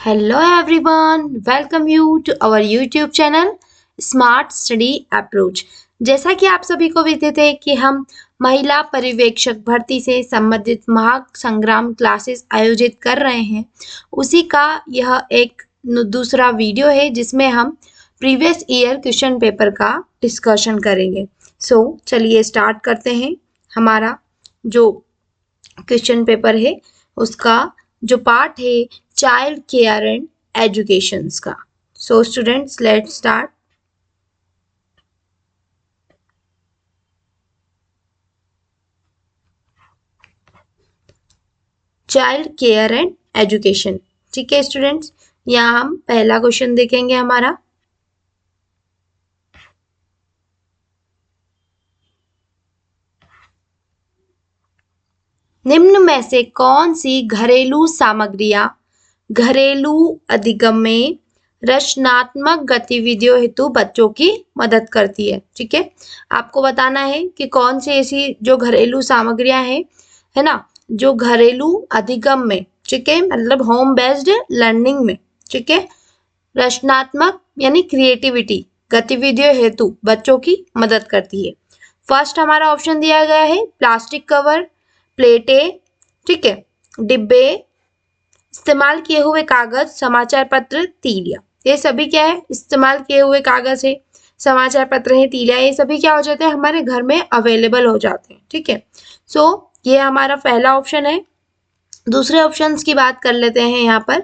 Hello everyone, welcome you to our YouTube channel Smart Study Approach। जैसा कि आप सभी को विदित है कि हम महिला पर्यवेक्षक भर्ती से संबंधित महासंग्राम क्लासेस आयोजित कर रहे हैं, उसी का यह एक दूसरा वीडियो है जिसमें हम प्रीवियस ईयर क्वेश्चन पेपर का डिस्कशन करेंगे। चलिए स्टार्ट करते हैं। हमारा जो क्वेश्चन पेपर है उसका जो पार्ट है चाइल्ड केयर एंड एजुकेशन का। Students let's start. Child care and education, ठीक है स्टूडेंट्स। यहाँ हम पहला क्वेश्चन देखेंगे हमारा। निम्न में से कौन सी घरेलू सामग्रियां घरेलू अधिगम में रचनात्मक गतिविधियों हेतु बच्चों की मदद करती है? ठीक है, आपको बताना है कि कौन सी ऐसी जो घरेलू सामग्रियां हैं, है ना, जो घरेलू अधिगम में, ठीक है, मतलब होम बेस्ड लर्निंग में, ठीक है, रचनात्मक यानी क्रिएटिविटी गतिविधियों हेतु बच्चों की मदद करती है। फर्स्ट हमारा ऑप्शन दिया गया है प्लास्टिक कवर, प्लेटें, ठीक है, डिब्बे, इस्तेमाल किए हुए कागज, समाचार पत्र, तीलियां। ये सभी क्या है? इस्तेमाल किए हुए कागज है, समाचार पत्र है, तीलियां, ये सभी क्या हो जाते हैं? हमारे घर में अवेलेबल हो जाते हैं। ठीक है, ये हमारा पहला ऑप्शन है। दूसरे ऑप्शंस की बात कर लेते हैं। यहाँ पर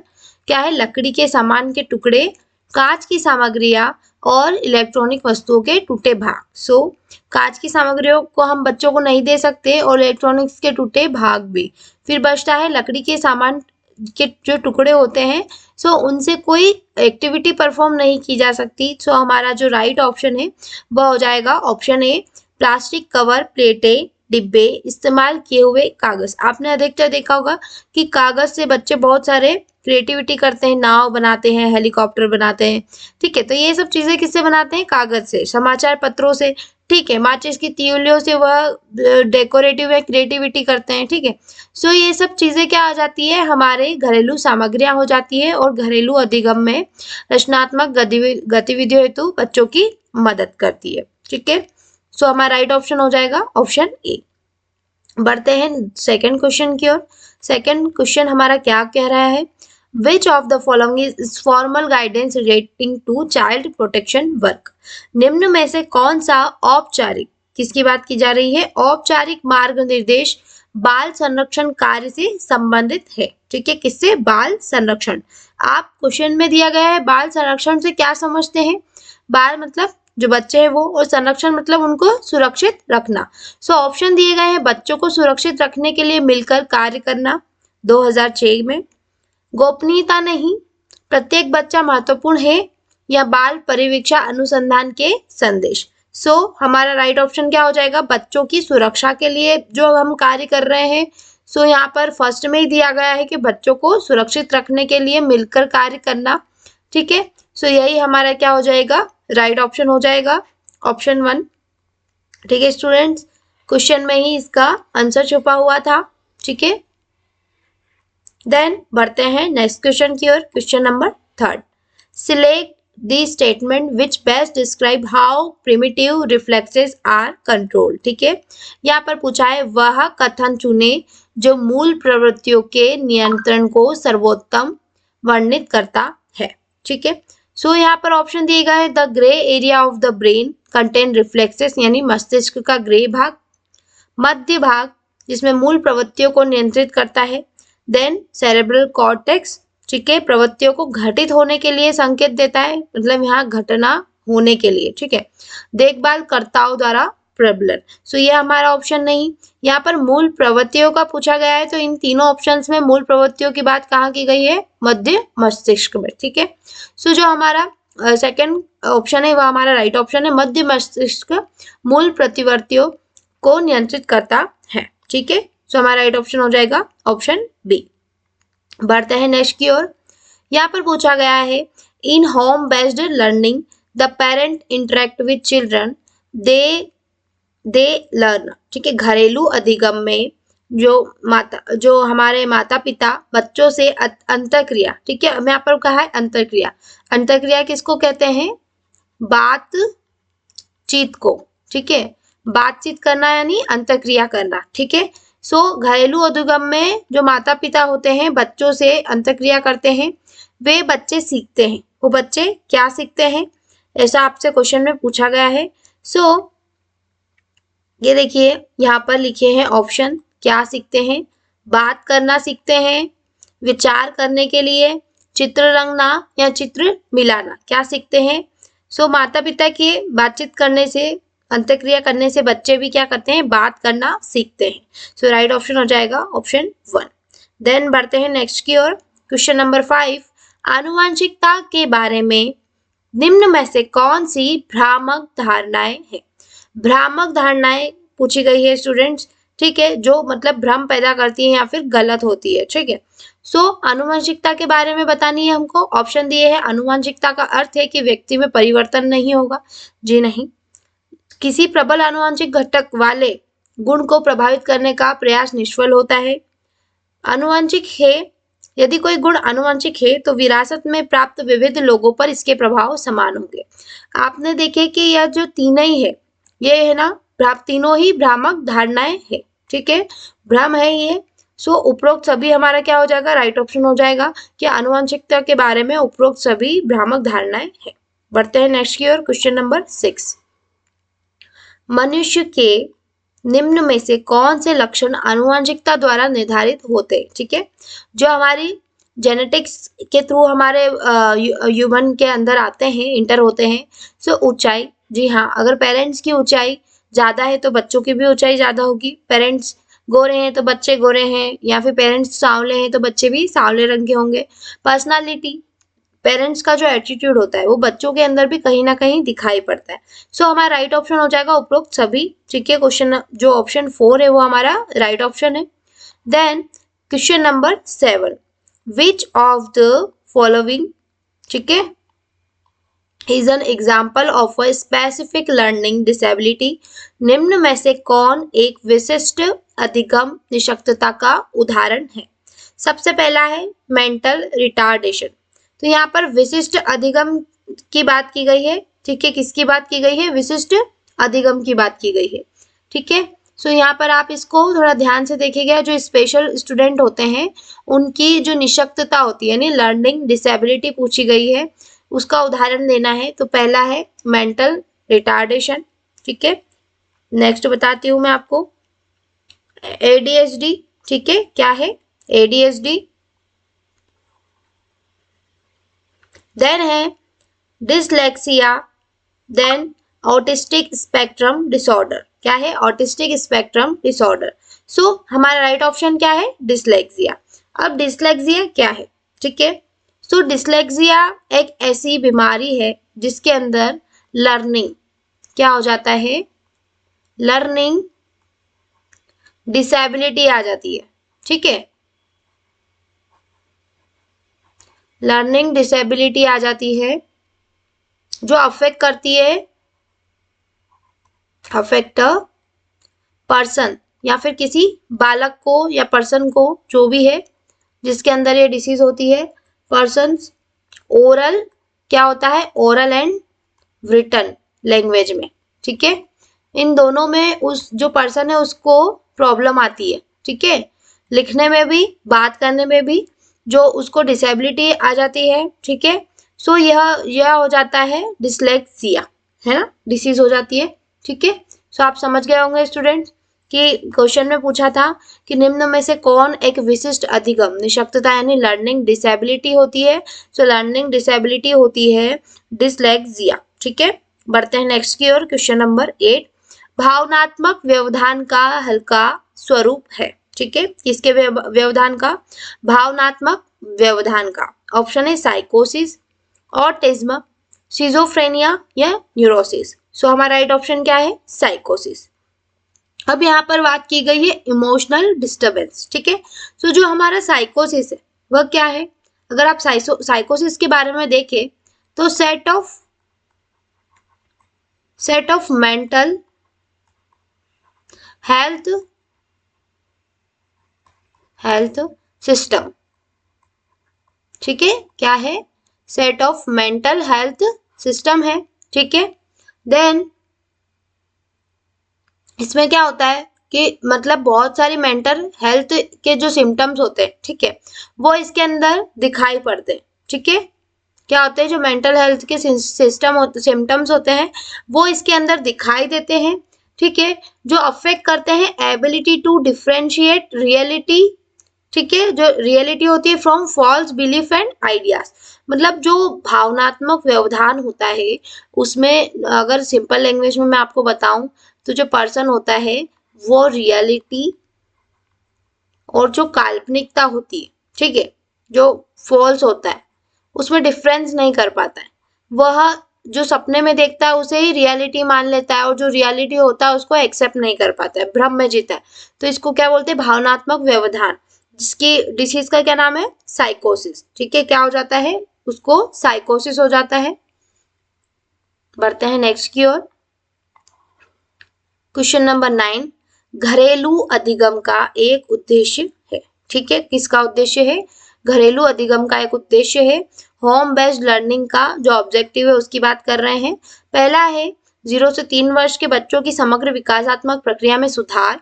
क्या है? लकड़ी के सामान के टुकड़े, कांच की सामग्रियां और इलेक्ट्रॉनिक वस्तुओं के टूटे भाग। कांच की सामग्रियों को हम बच्चों को नहीं दे सकते और इलेक्ट्रॉनिक्स के टूटे भाग भी। फिर बचता है लकड़ी के सामान के जो टुकड़े होते हैं, उनसे कोई एक्टिविटी परफॉर्म नहीं की जा सकती। हमारा जो राइट ऑप्शन है वह हो जाएगा ऑप्शन ए, प्लास्टिक कवर, प्लेटें, डिब्बे, इस्तेमाल किए हुए कागज। आपने अधिकतर देखा होगा कि कागज से बच्चे बहुत सारे क्रिएटिविटी करते हैं, नाव बनाते हैं, हेलीकॉप्टर बनाते हैं। ठीक है, तो ये सब चीजें किससे बनाते हैं? कागज से। समाचार पत्रों से, ठीक है, माचिस की तीलियों से वह डेकोरेटिव या क्रिएटिविटी करते हैं। ठीक है, ये सब चीजें क्या आ जाती है? हमारे घरेलू सामग्रियां हो जाती है और घरेलू अधिगम में रचनात्मक गतिविधियों हेतु बच्चों की मदद करती है। ठीक है, हमारा राइट ऑप्शन हो जाएगा ऑप्शन ए। बढ़ते हैं सेकंड क्वेश्चन की ओर। सेकंड क्वेश्चन हमारा क्या कह रहा है? Which of the following is formal guidance relating to child protection work? निम्न में से कौन सा औपचारिक, किसकी बात की जा रही है? औपचारिक मार्ग निर्देश बाल संरक्षण कार्य से संबंधित है। ठीक है, किससे? बाल संरक्षण। आप क्वेश्चन में दिया गया है बाल संरक्षण से क्या समझते हैं? बाल मतलब जो बच्चे हैं वो, और संरक्षण मतलब उनको सुरक्षित रखना। ऑप्शन दिए गए हैं बच्चों को सुरक्षित रखने के लिए मिलकर कार्य करना 2006 में, गोपनीयता नहीं, प्रत्येक बच्चा महत्वपूर्ण है, या बाल परिवीक्षा अनुसंधान के संदेश। हमारा राइट ऑप्शन क्या हो जाएगा? बच्चों की सुरक्षा के लिए जो हम कार्य कर रहे हैं। यहाँ पर फर्स्ट में ही दिया गया है कि बच्चों को सुरक्षित रखने के लिए मिलकर कार्य करना। ठीक है, यही हमारा क्या हो जाएगा? राइट ऑप्शन हो जाएगा ऑप्शन 1। ठीक है स्टूडेंट्स, क्वेश्चन में ही इसका आंसर छुपा हुआ था। ठीक है, देन बढ़ते हैं नेक्स्ट क्वेश्चन की ओर। Question number 3, select the statement which best describe how primitive reflexes are control. ठीक है, यहाँ पर पूछा है वह कथन चुने जो मूल प्रवृत्तियों के नियंत्रण को सर्वोत्तम वर्णित करता है। ठीक है, यहाँ पर ऑप्शन दिए गए the grey area of the brain contain reflexes, यानी मस्तिष्क का ग्रे भाग, मध्य भाग जिसमें मूल प्रवृत्तियों को नियंत्रित करता है, देन सेरेब्रल कॉर्टेक्स, ठीक है, प्रवृत्तियों को घटित होने के लिए संकेत देता है, मतलब यहाँ घटना होने के लिए। ठीक है, देखभाल कर्ताओं द्वारा प्रबलन। ये हमारा ऑप्शन नहीं। यहाँ पर मूल प्रवृत्तियों का पूछा गया है, तो इन तीनों ऑप्शंस में मूल प्रवृत्तियों की बात कहाँ की गई है? मध्य मस्तिष्क में। ठीक है, जो हमारा सेकंड ऑप्शन है वह हमारा राइट ऑप्शन है, मध्य मस्तिष्क मूल प्रतिवर्तियों को नियंत्रित करता है। ठीक है, हमारा राइट ऑप्शन हो जाएगा ऑप्शन बी। बढ़ते हैं नेक्स्ट की ओर। यहाँ पर पूछा गया है in home based learning the parent interact with children they learn. ठीक है, घरेलू अधिगम में जो हमारे माता पिता बच्चों से अंतःक्रिया, ठीक है, हमें यहाँ पर कहा है अंतःक्रिया। अंतःक्रिया किसको कहते हैं? बातचीत को, ठीक है, बातचीत करना यानी अंतःक्रिया करना, ठीक है। सो घरेलू उद्गम में जो माता पिता होते हैं बच्चों से अंतःक्रिया करते हैं, वे बच्चे सीखते हैं। वो बच्चे क्या सीखते हैं, ऐसा आपसे क्वेश्चन में पूछा गया है। सो ये देखिए यहाँ पर लिखे हैं ऑप्शन, क्या सीखते हैं? बात करना सीखते हैं, विचार करने के लिए, चित्र रंगना या चित्र मिलाना, क्या सीखते हैं? सो माता पिता के बातचीत करने से, अंतःक्रिया करने से बच्चे भी क्या करते हैं? बात करना सीखते हैं। सो राइट ऑप्शन हो जाएगा ऑप्शन 1। देन बढ़ते हैं नेक्स्ट की ओर। क्वेश्चन नंबर 5, आनुवंशिकता के बारे में निम्न में से कौन सी भ्रामक धारणाएं हैं? भ्रामक धारणाएं पूछी गई है स्टूडेंट्स, ठीक है, जो मतलब भ्रम पैदा करती है या फिर गलत होती है, ठीक है। सो आनुवंशिकता के बारे में बतानी है हमको। ऑप्शन दिए हैं, आनुवंशिकता का अर्थ है कि व्यक्ति में परिवर्तन नहीं होगा। जी नहीं। किसी प्रबल आनुवंशिक घटक वाले गुण को प्रभावित करने का प्रयास निष्फल होता है। आनुवंशिक है, यदि कोई गुण आनुवंशिक है तो विरासत में प्राप्त विविध लोगों पर इसके प्रभाव समान होंगे। आपने देखे कि यह जो तीनों ही है, ये है ना, तीनों ही भ्रामक धारणाएं है, ठीक है, भ्रम है ये। सो उपरोक्त सभी हमारा क्या हो जाएगा? राइट ऑप्शन हो जाएगा कि आनुवंशिकता के बारे में उपरोक्त सभी भ्रामक धारणाएं है। बढ़ते हैं नेक्स्ट की ओर। क्वेश्चन नंबर 6, मनुष्य के निम्न में से कौन से लक्षण आनुवंशिकता द्वारा निर्धारित होते हैं? ठीक है, जो हमारी जेनेटिक्स के थ्रू हमारे ह्यूमन के अंदर आते हैं, इंटर होते हैं। सो ऊंचाई, जी हाँ, अगर पेरेंट्स की ऊंचाई ज्यादा है तो बच्चों की भी ऊंचाई ज्यादा होगी। पेरेंट्स गोरे हैं तो बच्चे गोरे हैं, या फिर पेरेंट्स सांवले हैं तो बच्चे भी सांवले रंग के होंगे। पर्सनालिटी, पेरेंट्स का जो एटीट्यूड होता है वो बच्चों के अंदर भी कहीं ना कहीं दिखाई पड़ता है। सो हमारा राइट ऑप्शन हो जाएगा उपरोक्त सभी, ठीक है। क्वेश्चन जो ऑप्शन 4 है वो हमारा राइट ऑप्शन है। Then question number 7, which of the following, ठीक है, is an example of a specific learning disability? निम्न में से कौन एक विशिष्ट अधिगम निशक्तता का उदाहरण है? सबसे पहला है मेंटल रिटार्डेशन। तो यहाँ पर विशिष्ट अधिगम की बात की गई है, ठीक है, किसकी बात की गई है? विशिष्ट अधिगम की बात की गई है, ठीक है। सो यहाँ पर आप इसको थोड़ा ध्यान से देखिएगा, जो स्पेशल स्टूडेंट होते हैं उनकी जो निशक्तता होती है यानी लर्निंग डिसेबिलिटी पूछी गई है, उसका उदाहरण देना है। तो पहला है मेंटल रिटार्डेशन, ठीक है। नेक्स्ट बताती हूँ मैं आपको, एडीएचडी, ठीक है, क्या है? एडीएचडी। देन है dyslexia, then autistic spectrum disorder. क्या है? Autistic spectrum disorder. सो हमारा राइट ऑप्शन क्या है? डिसलेक्सिया। अब डिसलेक्सिया क्या है, ठीक है। सो डिसलेक्सिया एक ऐसी बीमारी है जिसके अंदर लर्निंग क्या हो जाता है? लर्निंग डिसेबिलिटी आ जाती है, ठीक है, लर्निंग डिसेबिलिटी आ जाती है जो अफेक्ट करती है, अफेक्ट पर्सन या फिर किसी बालक को या पर्सन को, जो भी है जिसके अंदर ये डिसीज होती है। पर्सन ओरल, क्या होता है? ओरल एंड रिटन लैंग्वेज में, ठीक है, इन दोनों में उस जो पर्सन है उसको प्रॉब्लम आती है, ठीक है, लिखने में भी बात करने में भी जो उसको डिसेबिलिटी आ जाती है, ठीक है। सो यह हो जाता है डिसलेक्सिया, है ना, डिसीज हो जाती है, ठीक है। सो आप समझ गए होंगे स्टूडेंट्स कि क्वेश्चन में पूछा था कि निम्न में से कौन एक विशिष्ट अधिगम निशक्तता यानी लर्निंग डिसेबिलिटी होती है। सो लर्निंग डिसेबिलिटी होती है डिसलेक्सिया, ठीक है। बढ़ते हैं नेक्स्ट की ओर। क्वेश्चन नंबर 8, भावनात्मक व्यवधान का हल्का स्वरूप है, ठीक है, किसके व्यवधान का? भावनात्मक व्यवधान का। ऑप्शन है साइकोसिस, ऑटिज्म, सिजोफ्रेनिया या न्यूरोसिस। सो हमारा राइट ऑप्शन क्या है? साइकोसिस। अब यहाँ पर बात की गई है इमोशनल डिस्टर्बेंस, ठीक है। सो जो हमारा साइकोसिस है वह क्या है? अगर आप साइकोसिस के बारे में देखें तो set of mental health health system, ठीक है, क्या है, set of mental health system है, ठीक है। देन इसमें क्या होता है कि मतलब बहुत सारी मेंटल हेल्थ के जो सिम्टम्स होते हैं, ठीक है, वो इसके अंदर दिखाई पड़ते हैं, ठीक है। क्या होते हैं, जो मेंटल हेल्थ के सिस्टम होते सिम्टम्स होते हैं वो इसके अंदर दिखाई देते हैं, ठीक है, जो अफेक्ट करते हैं एबिलिटी टू डिफरेंशिएट रियलिटी, ठीक है, जो रियलिटी होती है from false belief and ideas. मतलब जो भावनात्मक व्यवधान होता है उसमें अगर सिंपल लैंग्वेज में मैं आपको बताऊं तो जो पर्सन होता है वो रियलिटी और जो काल्पनिकता होती है, ठीक है, जो फॉल्स होता है उसमें डिफरेंस नहीं कर पाता है। वह जो सपने में देखता है उसे ही रियलिटी मान लेता है और जो रियलिटी होता है उसको एक्सेप्ट नहीं कर पाता है, भ्रम में जीता है। तो इसको क्या बोलते हैं, भावनात्मक व्यवधान, जिसकी डिसीज का क्या नाम है, साइकोसिस, ठीक है। क्या हो जाता है, उसको साइकोसिस हो जाता है। बढ़ते हैं नेक्स्ट की ओर। क्वेश्चन नंबर 9, घरेलू अधिगम का एक उद्देश्य है, ठीक है, किसका उद्देश्य है, घरेलू अधिगम का एक उद्देश्य है। होम बेस्ड लर्निंग का जो ऑब्जेक्टिव है उसकी बात कर रहे हैं। पहला है 0 से 3 वर्ष के बच्चों की समग्र विकासात्मक प्रक्रिया में सुधार,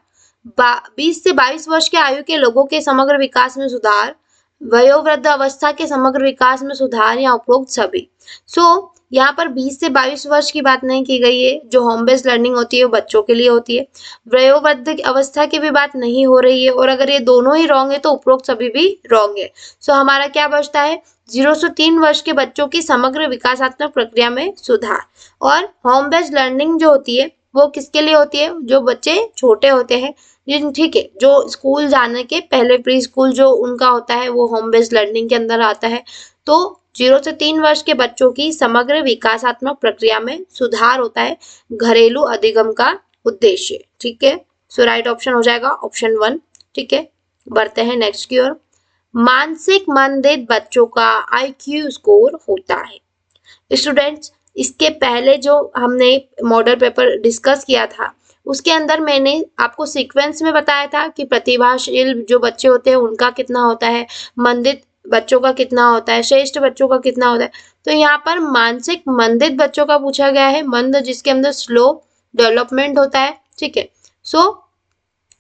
20 से 22 वर्ष के आयु के लोगों के समग्र विकास में सुधार, वयोवृद्ध अवस्था के समग्र विकास में सुधार या उपरोक्त सभी। यहाँ पर 20 से 22 वर्ष की बात नहीं की गई है। जो होम बेस्ड लर्निंग होती है वो बच्चों के लिए होती है। वयोवृद्ध अवस्था की भी बात नहीं हो रही है और अगर ये दोनों ही रॉन्ग है तो उपरोक्त सभी भी रॉन्ग है। हमारा क्या बचता है, 0 से 3 वर्ष के बच्चों की समग्र विकासात्मक प्रक्रिया में सुधार। और होम बेस्ड लर्निंग जो होती है वो किसके लिए होती है, जो बच्चे छोटे होते हैं, ठीक है, जो स्कूल जाने के पहले प्री स्कूल जो उनका होता है वो होम बेस्ड लर्निंग के अंदर आता है। तो 0 से 3 वर्ष के बच्चों की समग्र विकासात्मक प्रक्रिया में सुधार होता है घरेलू अधिगम का उद्देश्य, ठीक है। राइट ऑप्शन हो जाएगा ऑप्शन 1, ठीक है। बढ़ते हैं नेक्स्ट की ओर। मानसिक मंदित बच्चों का IQ स्कोर होता है। स्टूडेंट्स, इसके पहले जो हमने मॉडल पेपर डिस्कस किया था उसके अंदर मैंने आपको सीक्वेंस में बताया था कि प्रतिभाशील जो बच्चे होते हैं उनका कितना होता है, मंदित बच्चों का कितना होता है, श्रेष्ठ बच्चों का कितना होता है। तो यहाँ पर मानसिक मंदित बच्चों का पूछा गया है, मंद जिसके अंदर स्लो डेवलपमेंट होता है, ठीक है।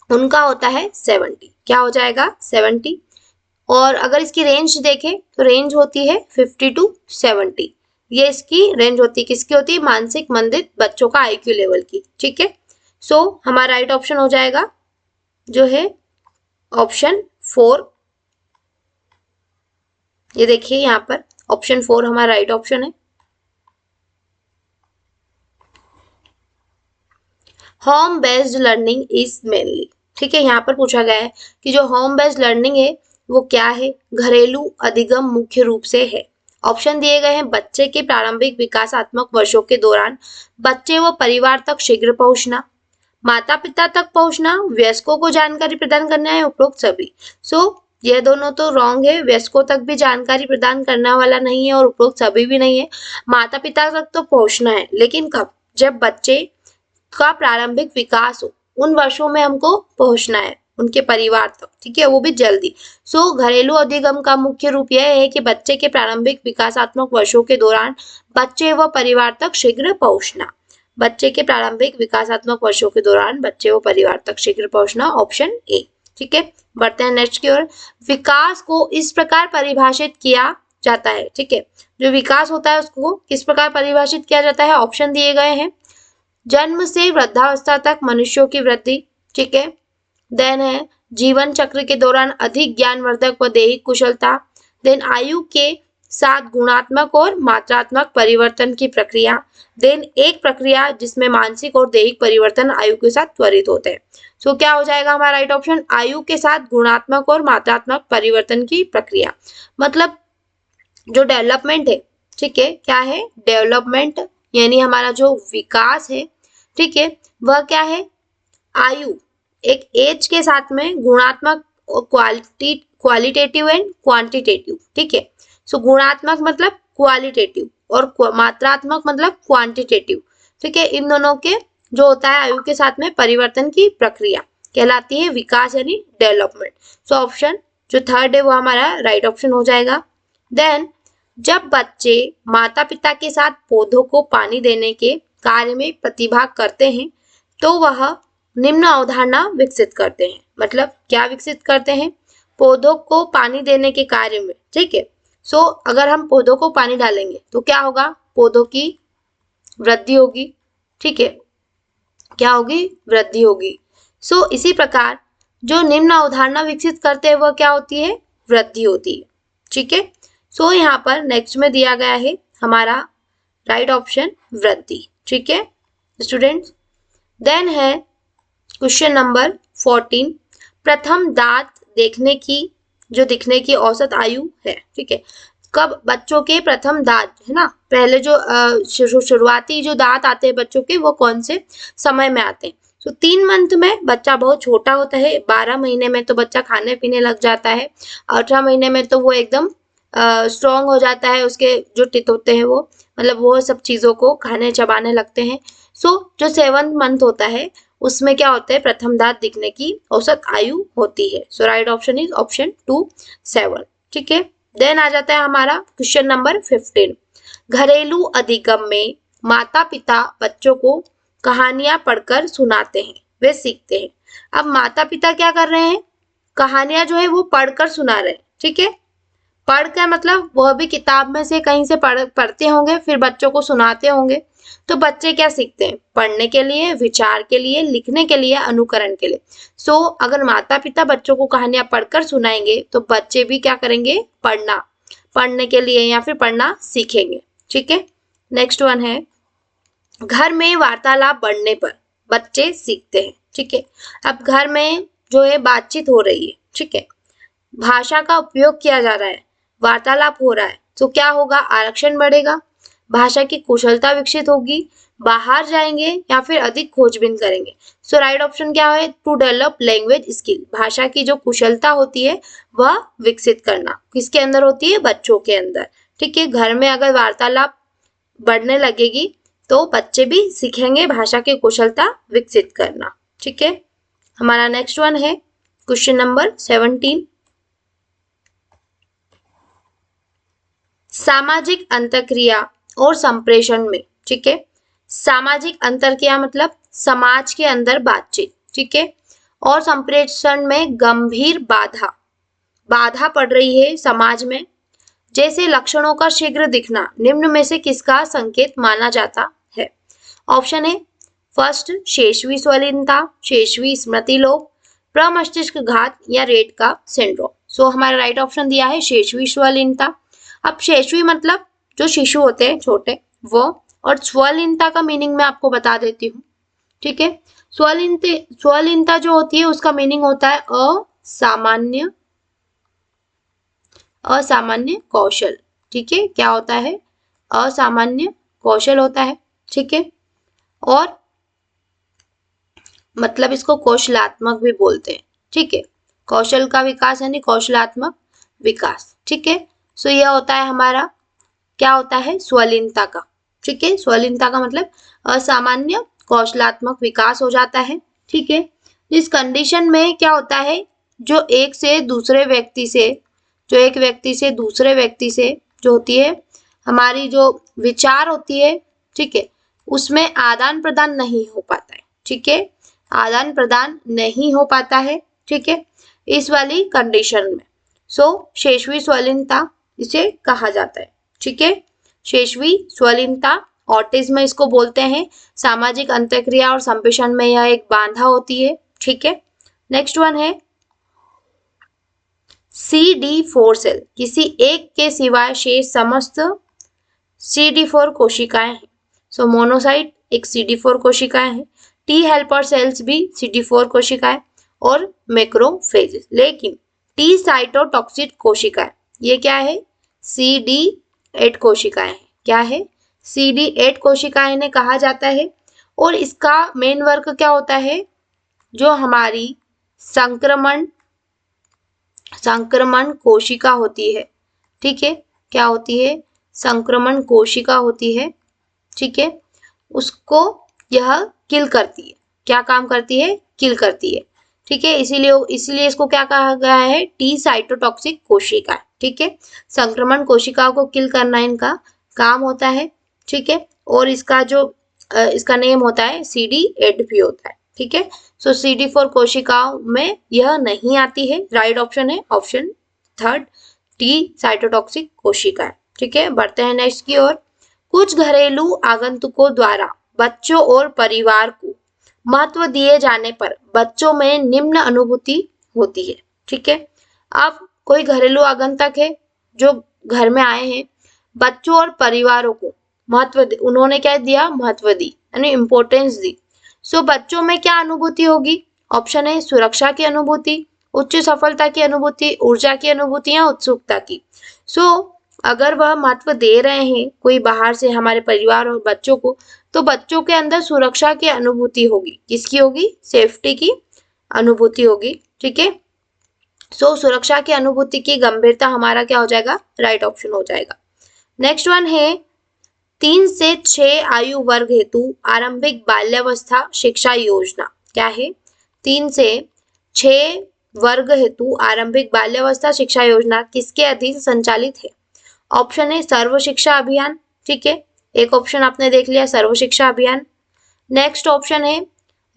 उनका होता है 70, क्या हो जाएगा 70। और अगर इसकी रेंज देखें तो रेंज होती है 50 to 70, ये इसकी रेंज होती है, किसकी होती है, मानसिक मंदित बच्चों का IQ लेवल की, ठीक है। हमारा राइट ऑप्शन हो जाएगा जो है ऑप्शन 4। ये देखिए यहाँ पर ऑप्शन 4 हमारा राइट ऑप्शन है। Home based learning is mainly, ठीक है, यहाँ पर पूछा गया है कि जो होम बेस्ड लर्निंग है वो क्या है, घरेलू अधिगम मुख्य रूप से है। ऑप्शन दिए गए हैं, बच्चे के प्रारंभिक विकासात्मक वर्षों के दौरान बच्चे व परिवार तक शीघ्र पहुंचना, माता पिता तक पहुंचना, वयस्कों को जानकारी प्रदान करना है, उपरोक्त सभी। ये दोनों तो रॉन्ग है, वयस्कों तक भी जानकारी प्रदान करने वाला नहीं है और उपरोक्त सभी भी नहीं है। माता पिता तक तो पहुंचना है, लेकिन कब, जब बच्चे का प्रारंभिक विकास हो, उन वर्षों में हमको पहुंचना है उनके परिवार तक, ठीक है, वो भी जल्दी। घरेलू अधिगम का मुख्य रूप यह है कि बच्चे के प्रारंभिक विकासात्मक वर्षों के दौरान बच्चे व परिवार तक शीघ्र पहुंचना, बच्चे के प्रारंभिक विकासात्मक वर्षों के दौरान बच्चे व परिवार तक शीघ्र पहुंचना, ऑप्शन ए, ठीक है। बढ़ते हैं नेक्स्ट की ओर। विकास को इस प्रकार परिभाषित किया जाता है, ठीक है, जो विकास होता है उसको किस प्रकार परिभाषित किया जाता है, ऑप्शन दिए गए हैं। जन्म से वृद्धावस्था तक मनुष्यों की वृद्धि, ठीक है। देन है जीवन चक्र के दौरान अधिक ज्ञानवर्धक व दैहिक कुशलता। देन आयु के साथ गुणात्मक और मात्रात्मक परिवर्तन की प्रक्रिया। देन एक प्रक्रिया जिसमें मानसिक और दैहिक परिवर्तन आयु के साथ त्वरित होते हैं। क्या हो जाएगा हमारा राइट ऑप्शन, आयु के साथ गुणात्मक और मात्रात्मक परिवर्तन की प्रक्रिया। मतलब जो डेवलपमेंट है, ठीक है, क्या है, डेवलपमेंट यानी हमारा जो विकास है, ठीक है, वह क्या है, आयु एक एज के साथ में गुणात्मक क्वालिटेटिव एंड क्वांटिटेटिव, ठीक है। गुणात्मक मतलब क्वालिटेटिव और मात्रात्मक मतलब क्वांटिटेटिव, ठीक है, इन दोनों के जो होता है आयु के साथ में परिवर्तन की प्रक्रिया। कहलाती है विकास यानी डेवलपमेंट। सो ऑप्शन जो थर्ड है वो हमारा राइट ऑप्शन हो जाएगा। देन जब बच्चे माता पिता के साथ पौधों को पानी देने के कार्य में प्रतिभाग करते हैं तो वह निम्न अवधारणा विकसित करते हैं। मतलब क्या विकसित करते हैं? पौधों को पानी देने के कार्य में, ठीक है। सो अगर हम पौधों को पानी डालेंगे तो क्या होगा? पौधों की वृद्धि होगी, ठीक है। क्या होगी? वृद्धि होगी। सो इसी प्रकार जो निम्न अवधारणा विकसित करते हैं वह क्या होती है? वृद्धि होती है, ठीक है। सो यहाँ पर नेक्स्ट में दिया गया है हमारा राइट ऑप्शन वृद्धि, ठीक है स्टूडेंट्स। देन है क्वेश्चन नंबर 14, प्रथम दांत देखने की जो दिखने की औसत आयु है, ठीक है। कब बच्चों के प्रथम दांत है ना, पहले जो शुरुआती जो दांत आते हैं बच्चों के वो कौन से समय में आते हैं? तो 3 मंथ में बच्चा बहुत छोटा होता है, 12 महीने में तो बच्चा खाने पीने लग जाता है, 18 महीने में तो वो एकदम स्ट्रॉन्ग हो जाता है, उसके जो टीथ होते हैं वो मतलब वो सब चीजों को खाने चबाने लगते हैं। सो जो 7th मंथ होता है उसमें क्या होता है? प्रथम दांत दिखने की औसत आयु होती है। So right option is option 2 7, ठीक है। देन आ जाता है हमारा क्वेश्चन नंबर 15, घरेलू अधिगम में माता पिता बच्चों को कहानियां पढ़कर सुनाते हैं, वे सीखते हैं। अब माता पिता क्या कर रहे हैं? कहानियां जो है वो पढ़कर सुना रहे हैं, ठीक है। पढ़ कर मतलब वह भी किताब में से कहीं से पढ़ते होंगे फिर बच्चों को सुनाते होंगे। तो बच्चे क्या सीखते हैं? पढ़ने के लिए, विचार के लिए, लिखने के लिए, अनुकरण के लिए। सो अगर माता पिता बच्चों को कहानियां पढ़कर सुनाएंगे तो बच्चे भी क्या करेंगे? पढ़ने के लिए या फिर पढ़ना सीखेंगे, ठीक है। नेक्स्ट वन है, घर में वार्तालाप बढ़ने पर बच्चे सीखते हैं, ठीक है। अब घर में जो है बातचीत हो रही है, ठीक है, भाषा का उपयोग किया जा रहा है, वार्तालाप हो रहा है, तो क्या होगा? आरक्षण बढ़ेगा, भाषा की कुशलता विकसित होगी, बाहर जाएंगे या फिर अधिक खोजबीन करेंगे। सो राइट ऑप्शन क्या है? टू डेवलप लैंग्वेज स्किल, भाषा की जो कुशलता होती है वह विकसित करना किसके अंदर होती है? बच्चों के अंदर, ठीक है। घर में अगर वार्तालाप बढ़ने लगेगी तो बच्चे भी सीखेंगे भाषा की कुशलता विकसित करना, ठीक है। हमारा नेक्स्ट वन है क्वेश्चन नंबर 17, सामाजिक अंतरक्रिया और संप्रेषण में, ठीक है। सामाजिक अंतरक्रिया मतलब समाज के अंदर बातचीत, ठीक है। और संप्रेषण में गंभीर बाधा पड़ रही है समाज में, जैसे लक्षणों का शीघ्र दिखना निम्न में से किसका संकेत माना जाता है? ऑप्शन है फर्स्ट शेषवी स्वलीनता, शेषवी स्मृति लोप, प्रमस्तिष्क घात या रेट का सिंड्रोम। सो हमारा राइट ऑप्शन दिया है शेषवी स्वलीनता। अब शेषवी मतलब जो शिशु होते हैं छोटे वो, और स्वलीनता का मीनिंग मैं आपको बता देती हूँ, ठीक है। स्वलीनता जो होती है उसका मीनिंग होता है असामान्य कौशल, ठीक है। क्या होता है? असामान्य कौशल होता है, ठीक है। और मतलब इसको कौशलात्मक भी बोलते हैं, ठीक है। कौशल का विकास यानी कौशलात्मक विकास, ठीक है। सो यह होता है हमारा क्या होता है? स्वलीनता का, ठीक है। स्वलीनता का मतलब असामान्य कौशलात्मक विकास हो जाता है, ठीक है। इस कंडीशन में क्या होता है? जो एक व्यक्ति से दूसरे व्यक्ति से जो होती है हमारी जो विचार होती है, ठीक है, उसमें आदान प्रदान नहीं हो पाता है, ठीक है। आदान प्रदान नहीं हो पाता है, ठीक है, इस वाली कंडीशन में। सो शेषवी स्वलीनता इसे कहा जाता है, ठीक है। शेषवी स्वलीनता ऑटिज्म इसको बोलते हैं। सामाजिक अंतरक्रिया और संप्रेषण में यह एक बाधा होती है, ठीक है। नेक्स्ट वन है CD4 सेल, किसी एक के सिवाय शेष समस्त CD4 कोशिकाएं हैं। सो मोनोसाइट एक CD4 कोशिकाएं हैं, टी हेल्पर सेल्स भी CD4 कोशिकाएं और मैक्रोफेजेस। लेकिन टी साइटोटॉक्सिक कोशिकाएं ये क्या है? CD8 कोशिकाएं हैं। क्या है? CD8 कोशिकाएं इन्हें कहा जाता है। और इसका मेन वर्क क्या होता है? जो हमारी संक्रमण कोशिका होती है, ठीक है। क्या होती है? संक्रमण कोशिका होती है, ठीक है, उसको यह किल करती है। क्या काम करती है? किल करती है। ठीक है, इसीलिए इसको क्या कहा गया है, टी साइटोटॉक्सिक कोशिका। ठीक है, संक्रमण कोशिकाओं को किल करना इनका काम होता है। ठीक है, और इसका नेम होता है CD8 भी होता है। ठीक है, सो CD4 कोशिकाओं में यह नहीं आती है। राइट ऑप्शन है ऑप्शन थर्ड, टी साइटोटॉक्सिक कोशिका। ठीक है, बढ़ते हैं नेक्स्ट की ओर। कुछ घरेलू आगंतुकों द्वारा बच्चों और परिवार को महत्व दिए जाने पर बच्चों में निम्न अनुभूति होती है। ठीक है, अब कोई घरेलू आगंतुक है जो घर में आए हैं, बच्चों और परिवारों को उन्होंने क्या दिया, महत्व दी, यानी इंपॉर्टेंस दी। सो बच्चों में क्या अनुभूति होगी? ऑप्शन है सुरक्षा की अनुभूति, उच्च सफलता की अनुभूति, ऊर्जा की अनुभूति या उत्सुकता की। सो अगर वह महत्व दे रहे हैं कोई बाहर से हमारे परिवार और बच्चों को, तो बच्चों के अंदर सुरक्षा की अनुभूति होगी। किसकी होगी? सेफ्टी की अनुभूति होगी। ठीक है, सो सुरक्षा की अनुभूति की गंभीरता हमारा क्या हो जाएगा? राइट ऑप्शन हो जाएगा। नेक्स्ट वन है 3 से 6 आयु वर्ग हेतु आरंभिक बाल्यावस्था शिक्षा योजना। क्या है? 3 से 6 वर्ग हेतु आरंभिक बाल्यावस्था शिक्षा योजना किसके अधीन संचालित है? ऑप्शन है सर्व शिक्षा अभियान। ठीक है, एक ऑप्शन आपने देख लिया, सर्व शिक्षा अभियान। नेक्स्ट ऑप्शन है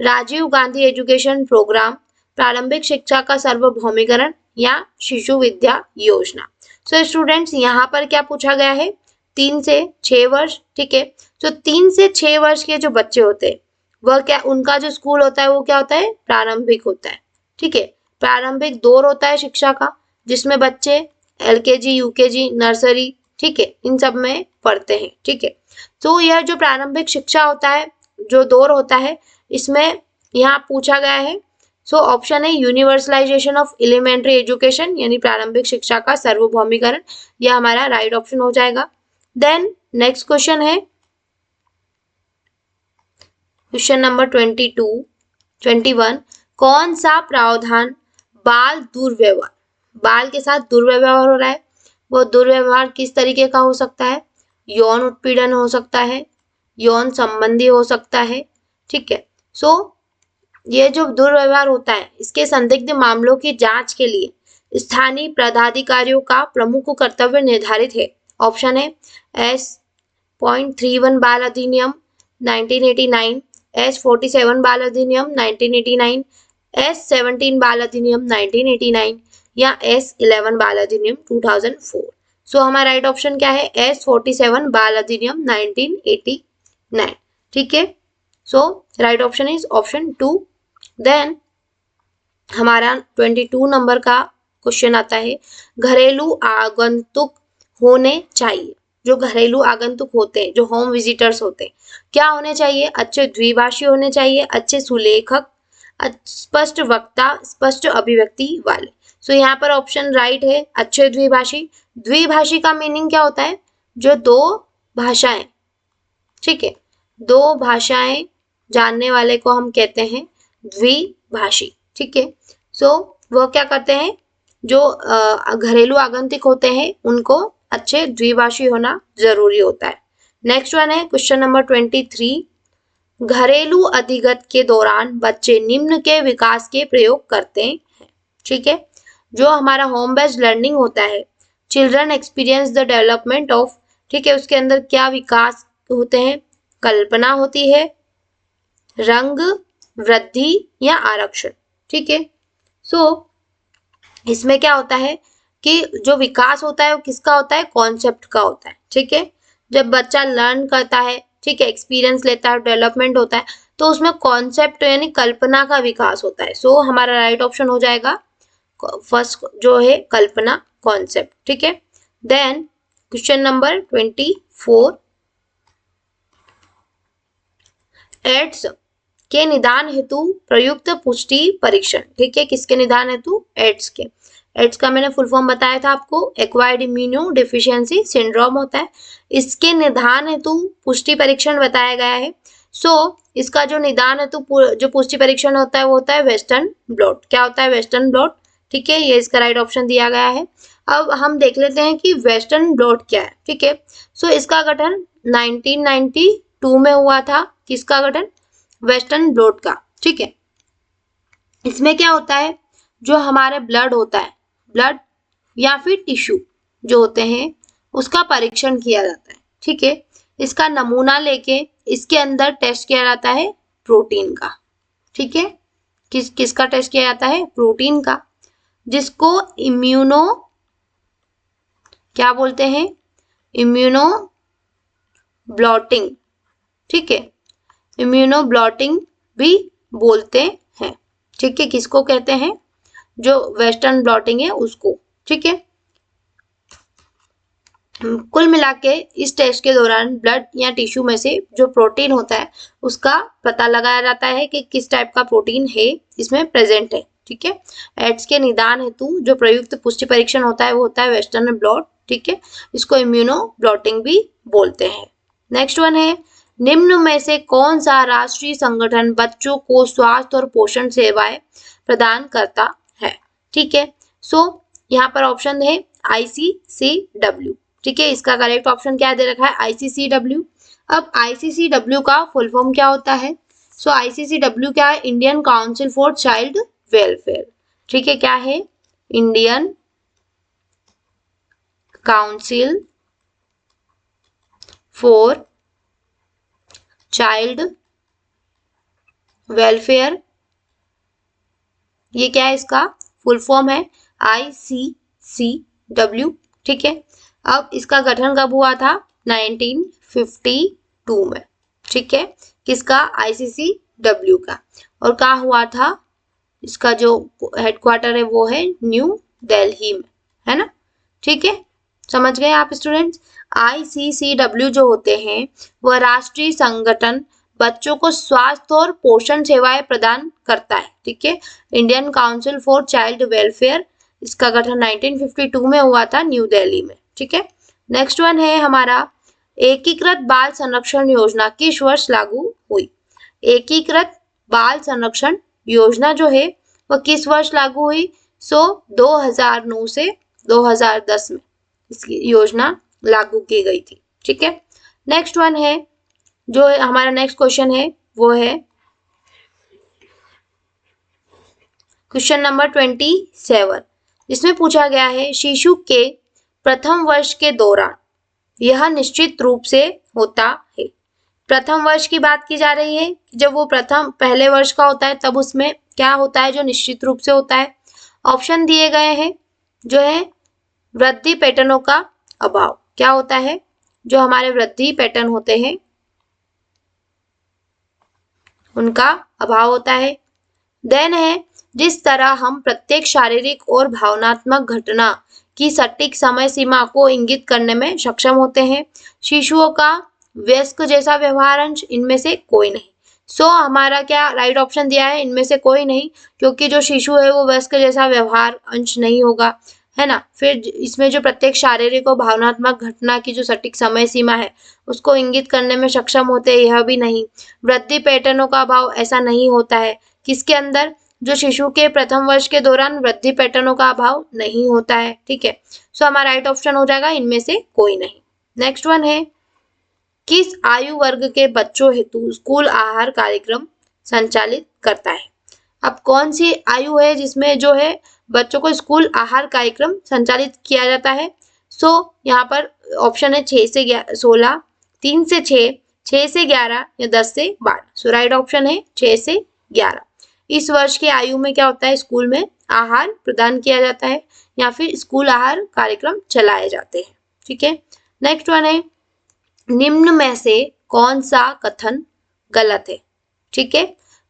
राजीव गांधी एजुकेशन प्रोग्राम, प्रारंभिक शिक्षा का सार्वभौमिकरण या शिशु विद्या योजना। सो स्टूडेंट्स, यहाँ पर क्या पूछा गया है? 3 से 6 वर्ष। ठीक है, तो 3 से 6 वर्ष के जो बच्चे होते हैं वह क्या, उनका जो स्कूल होता है वो क्या होता है? प्रारंभिक होता है। ठीक है, प्रारंभिक दौर होता है शिक्षा का, जिसमें बच्चे LKG, UKG, नर्सरी, ठीक है, इन सब में पढ़ते हैं। ठीक है, तो यह जो प्रारंभिक शिक्षा होता है, जो दौर होता है, इसमें यहाँ पूछा गया है। सो ऑप्शन है यूनिवर्सलाइजेशन ऑफ एलिमेंट्री एजुकेशन, यानी प्रारंभिक शिक्षा का सार्वभौमिकरण, यह हमारा राइट ऑप्शन हो जाएगा। देन नेक्स्ट क्वेश्चन है क्वेश्चन नंबर 21। कौन सा प्रावधान बाल के साथ दुर्व्यवहार हो रहा है, वो दुर्व्यवहार किस तरीके का हो सकता है? यौन उत्पीड़न हो सकता है, यौन संबंधी हो सकता है। ठीक है, सो ये जो दुर्व्यवहार होता है, इसके संदिग्ध मामलों की जांच के लिए स्थानीय पदाधिकारियों का प्रमुख कर्तव्य निर्धारित है। ऑप्शन है S.31 बाल अधिनियम 1989, S.47 बाल अधिनियम 1989, S.17 बाल अधिनियम 1989 या S.11 बाल अधिनियम 2004। सो हमारा राइट ऑप्शन क्या है? S.47 बाल अधिनियम 1989। ठीक है, so right option is option 2। Then हमारा 22 नंबर का क्वेश्चन आता है घरेलू आगंतुक होने चाहिए। जो घरेलू आगंतुक होते हैं, जो होम विजिटर्स होते हैं, क्या होने चाहिए? अच्छे द्विभाषी होने चाहिए, अच्छे सुलेखक, स्पष्ट वक्ता, स्पष्ट अभिव्यक्ति वाले। सो यहाँ पर ऑप्शन राइट है अच्छे द्विभाषी। द्विभाषी का मीनिंग क्या होता है? जो दो भाषाएं, ठीक है, दो भाषाएं जानने वाले को हम कहते हैं द्विभाषी। ठीक है, सो वो क्या करते हैं? जो घरेलू आगंतुक होते हैं उनको अच्छे द्विभाषी होना जरूरी होता है। नेक्स्ट वन है क्वेश्चन नंबर 23। घरेलू अधिगत के दौरान बच्चे निम्न के विकास के प्रयोग करते हैं। ठीक है, जो हमारा होम बेस्ड लर्निंग होता है, children experience the development of, ठीक है, उसके अंदर क्या विकास होते हैं? कल्पना होती है, रंग, वृद्धि या आरक्षण। ठीक है, सो इसमें क्या होता है कि जो विकास होता है वो किसका होता है? कॉन्सेप्ट का होता है। ठीक है, जब बच्चा लर्न करता है, ठीक है, एक्सपीरियंस लेता है, डेवलपमेंट होता है, तो उसमें कॉन्सेप्ट यानी कल्पना का विकास होता है। सो हमारा राइट ऑप्शन हो जाएगा फर्स्ट जो है कल्पना, कॉन्सेप्ट। ठीक है, देन क्वेश्चन नंबर 24। एड्स के निदान हेतु प्रयुक्त पुष्टि परीक्षण। ठीक है, किसके निदान हेतु? एड्स के। एड्स का मैंने फुल फॉर्म बताया था आपको, एक्वायर्ड इम्यूनो डिफिशियंसी सिंड्रोम होता है। इसके निदान हेतु पुष्टि परीक्षण बताया गया है। सो इसका जो निदान हेतु जो पुष्टि परीक्षण होता है वो होता है वेस्टर्न ब्लॉट। क्या होता है? Western blot. ठीक है, ये इसका राइट ऑप्शन दिया गया है। अब हम देख लेते हैं कि वेस्टर्न ब्लॉट क्या है। ठीक है, सो इसका गठन 1992 में हुआ था। किसका गठन? वेस्टर्न ब्लॉट का। ठीक है, इसमें क्या होता है, जो हमारे ब्लड होता है, ब्लड या फिर टिश्यू जो होते हैं उसका परीक्षण किया जाता है। ठीक है, इसका नमूना लेके इसके अंदर टेस्ट किया जाता है प्रोटीन का। ठीक है, किसका टेस्ट किया जाता है, प्रोटीन का, जिसको इम्यूनो क्या बोलते हैं, इम्यूनो ब्लॉटिंग। ठीक है, इम्यूनो ब्लॉटिंग भी बोलते हैं। ठीक है, किसको कहते हैं, जो वेस्टर्न ब्लॉटिंग है उसको। ठीक है, कुल मिला के इस टेस्ट के दौरान ब्लड या टिश्यू में से जो प्रोटीन होता है उसका पता लगाया जाता है कि किस टाइप का प्रोटीन है इसमें प्रेजेंट है। ठीक है, एड्स के निदान हेतु जो प्रयुक्त पुष्टि परीक्षण होता है वो होता है वेस्टर्न ब्लॉट। ठीक है, इसको इम्यूनो ब्लॉटिंग भी बोलते हैं। नेक्स्ट वन है, निम्न में से कौन सा राष्ट्रीय संगठन बच्चों को स्वास्थ्य और पोषण सेवाएं प्रदान करता है। ठीक है, सो यहाँ पर ऑप्शन है ICCW। ठीक है, इसका करेक्ट ऑप्शन क्या दे रखा है, ICCW। अब ICCW का फुल फॉर्म क्या होता है, सो ICCW क्या है, Indian council for child welfare. ठीक है, क्या है, Indian council for child welfare, ये क्या है, इसका फुल फॉर्म है ICCW। ठीक है, अब इसका गठन कब हुआ था, 1952 में। ठीक है, किसका, ICCW का, और कहाँ हुआ था, इसका जो हेडक्वार्टर है वो है न्यू दिल्ली में, है ना। ठीक है, समझ गए आप स्टूडेंट्स। ICCW जो होते हैं वह राष्ट्रीय संगठन बच्चों को स्वास्थ्य और पोषण सेवाएं प्रदान करता है। ठीक है, Indian council for child welfare, इसका गठन 1952 में हुआ था न्यू दिल्ली में। ठीक है, नेक्स्ट वन है हमारा, एकीकृत बाल संरक्षण योजना किस वर्ष लागू हुई। एकीकृत बाल संरक्षण योजना जो है वह किस वर्ष लागू हुई, सो 2009 से 2010 में इसकी योजना लागू की गई थी। ठीक है, नेक्स्ट वन है, जो हमारा नेक्स्ट क्वेश्चन है वो है क्वेश्चन नंबर 27, जिसमें पूछा गया है, शिशु के प्रथम वर्ष के दौरान यह निश्चित रूप से होता है। प्रथम वर्ष की बात की जा रही है, जब वो पहले वर्ष का होता है तब उसमें क्या होता है जो निश्चित रूप से होता है। ऑप्शन दिए गए हैं, जो है वृद्धि पैटर्नों का अभाव, क्या होता है, जो हमारे वृद्धि पैटर्न होते हैं उनका अभाव होता है। देन है, जिस तरह हम प्रत्येक शारीरिक और भावनात्मक घटना की सटीक समय सीमा को इंगित करने में सक्षम होते हैं, शिशुओं का वयस्क जैसा व्यवहार अंश इनमें से कोई नहीं। सो हमारा क्या राइट ऑप्शन दिया है, इनमें से कोई नहीं, क्योंकि जो शिशु है वो वयस्क जैसा व्यवहार अंश नहीं होगा, है ना। फिर इसमें जो प्रत्येक शारीरिक और भावनात्मक घटना की जो सटीक समय सीमा है उसको इंगित करने में सक्षम होते हैं, यह भी नहीं। वृद्धि पैटर्नों का अभाव, ऐसा नहीं होता है किसके अंदर, जो शिशु के प्रथम वर्ष के दौरान वृद्धि पैटर्नों का अभाव नहीं होता है। ठीक है, सो हमारा राइट ऑप्शन हो जाएगा इनमें से कोई नहीं। नेक्स्ट वन है, किस आयु वर्ग के बच्चों हेतु स्कूल आहार कार्यक्रम संचालित करता है। अब कौन सी आयु है जिसमें जो है बच्चों को स्कूल आहार कार्यक्रम संचालित किया जाता है, सो यहाँ पर ऑप्शन है 6 से 16, 3 से 6, 6 से 11 या 10 से 12। सो राइट ऑप्शन है 6 से 11। इस वर्ष की आयु में क्या होता है, स्कूल में आहार प्रदान किया जाता है या फिर स्कूल आहार कार्यक्रम चलाए जाते हैं। ठीक है, नेक्स्ट वन है, निम्न में से कौन सा कथन गलत है। ठीक है,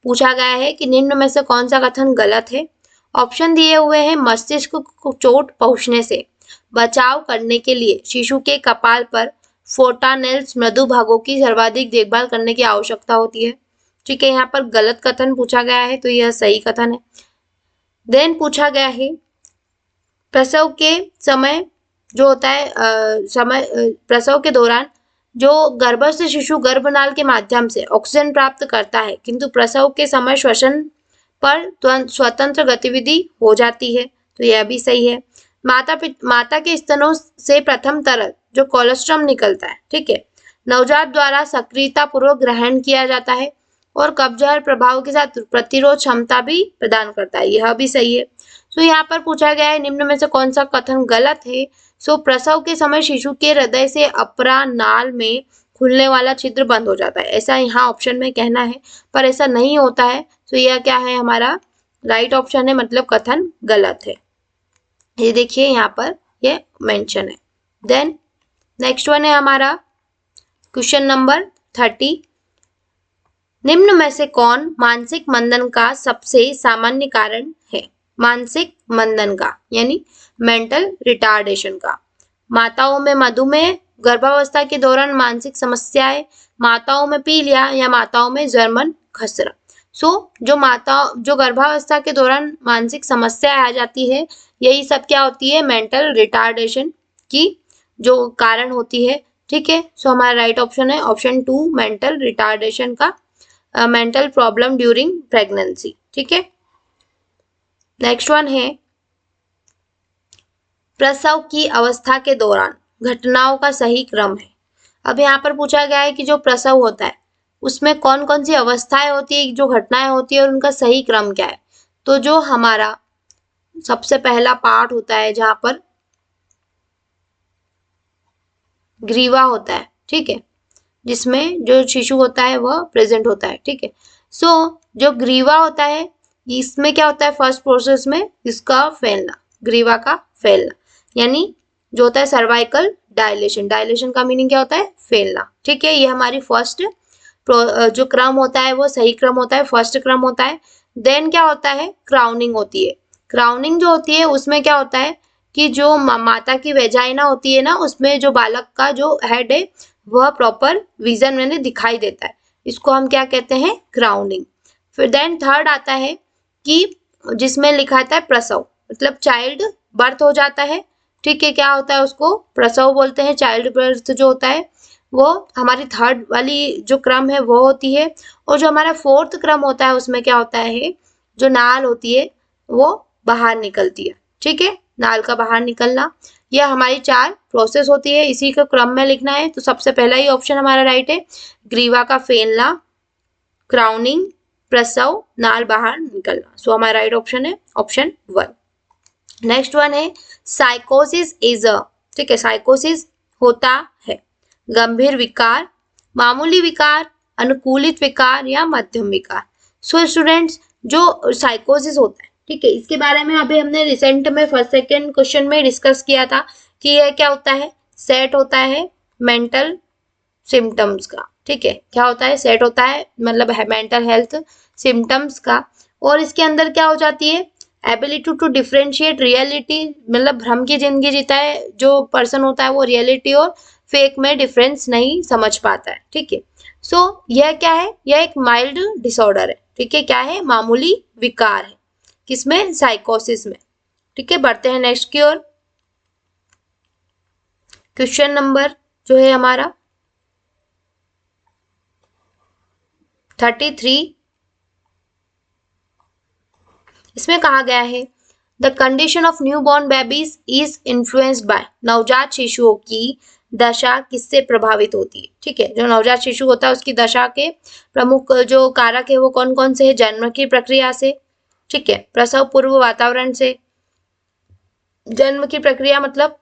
पूछा गया है कि निम्न में से कौन सा कथन गलत है। ऑप्शन दिए हुए हैं, मस्तिष्क को चोट पहुंचने से बचाव करने के लिए शिशु के कपाल पर फोटानेल्स मृदु भागों की सर्वाधिक देखभाल करने की आवश्यकता होती है। ठीक है, यहाँ पर गलत कथन पूछा गया है तो यह सही कथन है। देन पूछा गया है, प्रसव के समय जो होता है प्रसव के दौरान जो गर्भस्थ शिशु गर्भनाल के माध्यम से ऑक्सीजन प्राप्त करता है, किंतु प्रसव के समय श्वसन पर स्वतंत्र गतिविधि हो जाती है, तो यह भी सही है। माता के स्तनों से प्रथम तरल जो कोलोस्ट्रम निकलता है, ठीक है, नवजात द्वारा सक्रियता पूर्वक ग्रहण किया जाता है, और कब्जहर प्रभाव के साथ प्रतिरोध क्षमता भी प्रदान करता है, यह भी सही है। सो यहाँ पर पूछा गया है निम्न में से कौन सा कथन गलत है। सो प्रसव के समय शिशु के हृदय से अपरा नाल में खुलने वाला छिद्र बंद हो जाता है, ऐसा यहाँ ऑप्शन में कहना है, पर ऐसा नहीं होता है। तो यह क्या है, हमारा राइट ऑप्शन है, मतलब कथन गलत है। ये देखिए यहाँ पर ये मेंशन है। देन नेक्स्ट वन है हमारा क्वेश्चन नंबर 30। निम्न में से कौन मानसिक मंदन का सबसे सामान्य कारण है। मानसिक मंदन का यानी मेंटल रिटार्डेशन का। माताओं में मधुमेह, गर्भावस्था के दौरान मानसिक समस्याएं, माताओं में पीलिया या माताओं में जर्मन खसरा। जो गर्भावस्था के दौरान मानसिक समस्या आ जाती है, यही सब क्या होती है, मेंटल रिटार्डेशन की जो कारण होती है। ठीक है, सो हमारा राइट ऑप्शन है ऑप्शन 2, मेंटल रिटार्डेशन का, मेंटल प्रॉब्लम ड्यूरिंग प्रेगनेंसी। ठीक है, नेक्स्ट वन है प्रसव की अवस्था के दौरान घटनाओं का सही क्रम है। अब यहाँ पर पूछा गया है कि जो प्रसव होता है उसमें कौन कौन सी अवस्थाएं होती है, जो घटनाएं होती है और उनका सही क्रम क्या है। तो जो हमारा सबसे पहला पार्ट होता है जहां पर ग्रीवा होता है, ठीक है, जिसमें जो शिशु होता है वह प्रेजेंट होता है। ठीक है, सो जो ग्रीवा होता है इसमें क्या होता है, फर्स्ट प्रोसेस में इसका फैलना, ग्रीवा का फैलना, यानी जो होता है सर्वाइकल डायलेशन। डायलेशन का मीनिंग क्या होता है, फैलना। ठीक है, ये हमारी फर्स्ट जो क्रम होता है वो सही क्रम होता है, फर्स्ट क्रम होता है। देन क्या होता है, क्राउनिंग होती है। क्राउनिंग जो होती है उसमें क्या होता है कि जो माता की वेजाइना होती है ना, उसमें जो बालक का जो हेड है वह प्रॉपर विजन में दिखाई देता है, इसको हम क्या कहते हैं, क्राउनिंग। फिर देन थर्ड आता है कि जिसमें लिखा आता है प्रसव, मतलब चाइल्ड बर्थ हो जाता है। ठीक है, क्या होता है, उसको प्रसव बोलते हैं। चाइल्ड बर्थ जो होता है वो हमारी थर्ड वाली जो क्रम है वो होती है। और जो हमारा फोर्थ क्रम होता है उसमें क्या होता है, जो नाल होती है वो बाहर निकलती है। ठीक है, नाल का बाहर निकलना, यह हमारी 4 प्रोसेस होती है, इसी के क्रम में लिखना है। तो सबसे पहला ही ऑप्शन हमारा राइट है, ग्रीवा का फैलना, क्राउनिंग, प्रसव, नाल बाहर निकलना। सो हमारा राइट ऑप्शन है ऑप्शन 1। नेक्स्ट वन है साइकोसिस इज अ, ठीक है, साइकोसिस होता है गंभीर विकार, मामूली विकार, अनुकूलित विकार या मध्यम विकार। सो स्टूडेंट्स, जो साइकोसिस होता है, ठीक है, इसके बारे में अभी हमने रिसेंट में फर्स्ट सेकेंड क्वेश्चन में डिस्कस किया था कि यह क्या होता है, सेट होता है मेंटल सिम्टम्स का। ठीक है, क्या होता है, सेट होता है मतलब मेंटल हेल्थ सिम्टम्स का। और इसके अंदर क्या हो जाती है, एबिलिटी टू डिफरेंशिएट रियलिटी, मतलब भ्रम की जिंदगी जीता है जो पर्सन होता है वो रियलिटी और फेक में डिफरेंस नहीं समझ पाता है। ठीक है, सो यह क्या है, यह एक माइल्ड डिसऑर्डर है। ठीक है, क्या है, मामूली विकार है, किसमें, साइकोसिस में। ठीक है, बढ़ते हैं नेक्स्ट की ओर। क्वेश्चन नंबर जो है हमारा 33, इसमें कहा गया है the condition of new born babies is influenced by, नवजात शिशुओं की दशा किससे प्रभावित होती है। ठीक है, जो नवजात शिशु होता है उसकी दशा के प्रमुख जो कारक है वो कौन कौन से है, जन्म की प्रक्रिया से, ठीक है, प्रसव पूर्व वातावरण से। जन्म की प्रक्रिया मतलब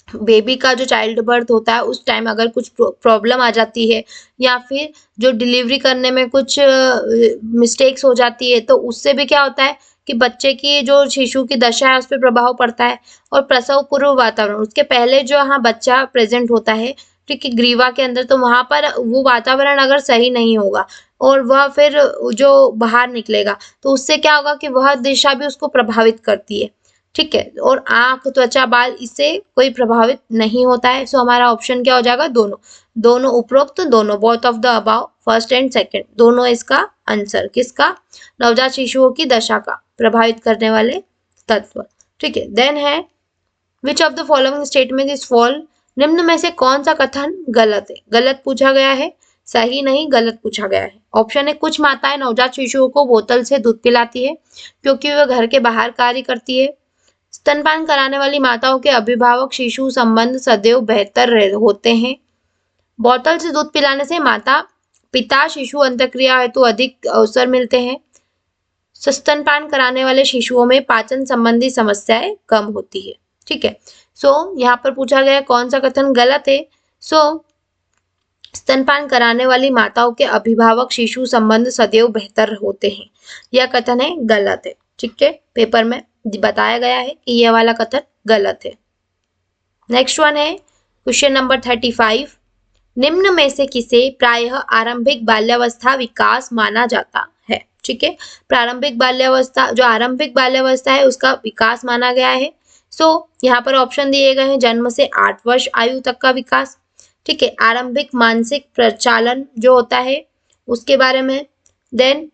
बेबी का जो चाइल्ड बर्थ होता है उस टाइम अगर कुछ प्रॉब्लम आ जाती है या फिर जो डिलीवरी करने में कुछ मिस्टेक्स हो जाती है तो उससे भी क्या होता है कि बच्चे की जो शिशु की दशा है उस पर प्रभाव पड़ता है। और प्रसव पूर्व वातावरण, उसके पहले जो यहाँ बच्चा प्रेजेंट होता है, ठीक है, ग्रीवा के अंदर, तो वहां पर वो वातावरण अगर सही नहीं होगा और वह फिर जो बाहर निकलेगा तो उससे क्या होगा कि वह दिशा भी उसको प्रभावित करती है। ठीक है, और आंख, त्वचा, बाल, इससे कोई प्रभावित नहीं होता है। सो हमारा ऑप्शन क्या हो जाएगा, दोनों, दोनों उपरोक्त, दोनों, both of the above, first and second, दोनों इसका आंसर, किसका, नवजात शिशुओं की दशा का प्रभावित करने वाले तत्व। ठीक है, देन है विच of the following statement is fall, निम्न में से कौन सा कथन गलत है। गलत पूछा गया है, सही नहीं, गलत पूछा गया है। ऑप्शन है कुछ माताएं नवजात शिशुओं को बोतल से दूध पिलाती है क्योंकि वह घर के बाहर कार्य करती है। स्तनपान कराने वाली माताओं के अभिभावक शिशु संबंध सदैव बेहतर होते हैं। बोतल से दूध पिलाने से माता पिता शिशु अंतःक्रिया हेतु अधिक अवसर मिलते हैं। स्तनपान कराने वाले शिशुओं में पाचन संबंधी समस्याएं कम होती है। ठीक है, सो यहाँ पर पूछा गया कौन सा कथन गलत है। स्तनपान कराने वाली माताओं के अभिभावक शिशु संबंध सदैव बेहतर होते हैं, यह कथन है गलत है। ठीक है, पेपर में बताया गया है कि यह वाला कथन गलत है। नेक्स्ट वन है क्वेश्चन नंबर 35, निम्न में से किसे प्रायः आरंभिक बाल्यावस्था विकास माना जाता है। ठीक है, प्रारंभिक बाल्यावस्था जो आरंभिक बाल्यावस्था है उसका विकास माना गया है। यहाँ पर ऑप्शन दिए गए हैं, जन्म से 8 वर्ष आयु तक का विकास। ठीक है, आरंभिक मानसिक प्रचालन जो होता है उसके बारे में, देन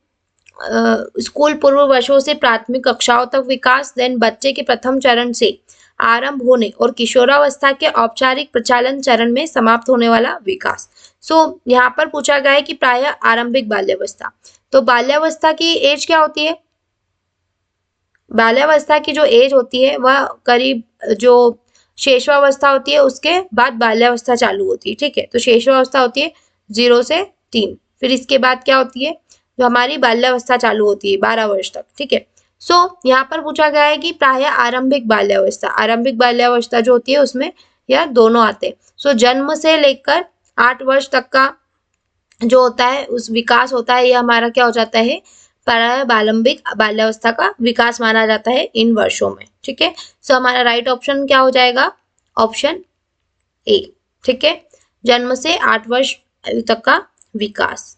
स्कूल पूर्व वर्षों से प्राथमिक कक्षाओं तक विकास, देन बच्चे के प्रथम चरण से आरंभ होने और किशोरावस्था के औपचारिक प्रचालन चरण में समाप्त होने वाला विकास। यहाँ पर पूछा गया है कि प्रायः आरंभिक बाल्यावस्था, तो बाल्यावस्था की एज क्या होती है? बाल्यावस्था की जो एज होती है वह करीब जो शेषवावस्था होती है उसके बाद बाल्यावस्था चालू होती है। ठीक है, तो शेषवावस्था होती है 0 से 3, फिर इसके बाद क्या होती है जो हमारी बाल्यावस्था चालू होती है 12 वर्ष तक। ठीक है, यहाँ पर पूछा गया है कि प्रायः आरंभिक बाल्यावस्था जो होती है उसमें यह दोनों आते हैं। जन्म से लेकर 8 वर्ष तक का जो होता है उस विकास होता है, यह हमारा क्या हो जाता है, प्रायः बाल्यावस्था का विकास माना जाता है इन वर्षों में। ठीक है, हमारा राइट ऑप्शन क्या हो जाएगा, ऑप्शन ए। ठीक है, जन्म से 8 वर्ष आयु तक का विकास।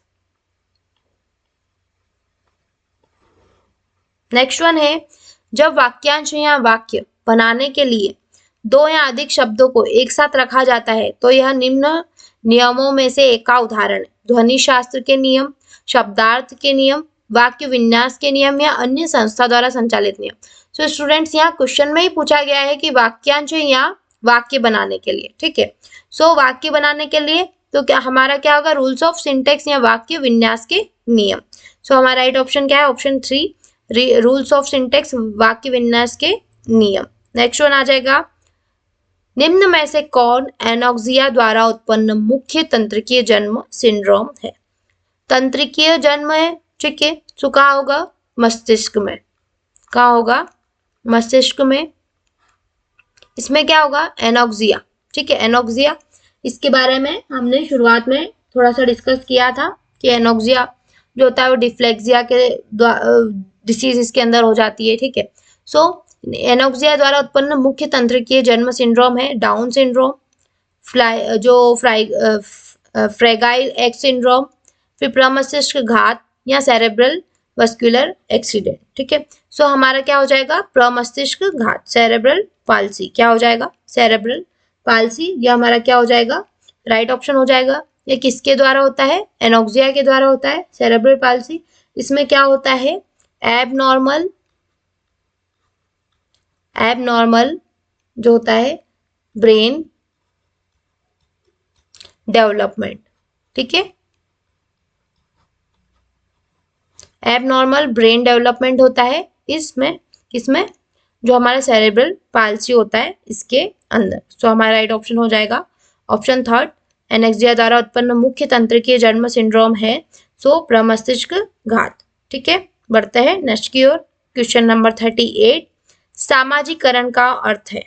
नेक्स्ट वन है, जब वाक्यांश या वाक्य बनाने के लिए 2 या अधिक शब्दों को एक साथ रखा जाता है तो यह निम्न नियमों में से एक का उदाहरण है। ध्वनि शास्त्र के नियम, शब्दार्थ के नियम, वाक्य विन्यास के नियम या अन्य संस्था द्वारा संचालित नियम। स्टूडेंट्स, यहाँ क्वेश्चन में ही पूछा गया है कि वाक्यांश या वाक्य बनाने के लिए। ठीक है, वाक्य बनाने के लिए तो क्या हमारा क्या होगा, रूल्स ऑफ सिंटेक्स या वाक्य विन्यास के नियम। हमारा राइट ऑप्शन क्या है, ऑप्शन 3, रूल्स ऑफ सिंटेक्स वाक्य विन्यास के नियम। नेक्स्ट वन आ जाएगा, निम्न में से कौन एनोक्सिया द्वारा उत्पन्न मुख्य तंत्रिकीय जन्म सिंड्रोम है? तंत्रिकीय जन्म है। ठीक है, तो कहाँ होगा, मस्तिष्क में। कहाँ होगा, मस्तिष्क में। इसमें क्या होगा, एनोक्सिया। ठीक है, एनोक्सिया, इसके बारे में हमने शुरुआत में थोड़ा सा डिस्कस किया था कि एनोक्सिया जो होता है वो डिस्लेक्सिया के डिसीज इसके अंदर हो जाती है। ठीक है, एनोक्सिया द्वारा उत्पन्न मुख्य तंत्रिकीय जन्म सिंड्रोम है डाउन सिंड्रोम, फ्रैगाइल एक्स सिंड्रोम, फिर प्रमस्तिष्क घात या सेरेब्रल वस्कुलर एक्सीडेंट। ठीक है, हमारा क्या हो जाएगा, प्रमस्तिष्क घात, सेरेब्रल पाल्सी। क्या हो जाएगा, सेरेब्रल पाल्सी, यह हमारा क्या हो जाएगा, राइट ऑप्शन हो जाएगा। ये किसके द्वारा होता है, एनोक्सिया के द्वारा होता है, सेरेब्रल पाल्सी। इसमें क्या होता है, एबनॉर्मल जो होता है ब्रेन डेवलपमेंट। ठीक है, एबनॉर्मल ब्रेन डेवलपमेंट होता है इसमें जो हमारा सेरेब्रल पाल्सी होता है इसके अंदर। हमारा राइट ऑप्शन हो जाएगा ऑप्शन 3, एनोक्सिया द्वारा उत्पन्न मुख्य तंत्रिकीय जन्म सिंड्रोम है प्रमस्तिष्क घात। ठीक है, बढ़ते हैं नेक्स्ट की ओर। क्वेश्चन नंबर 38, सामाजिकरण का अर्थ है।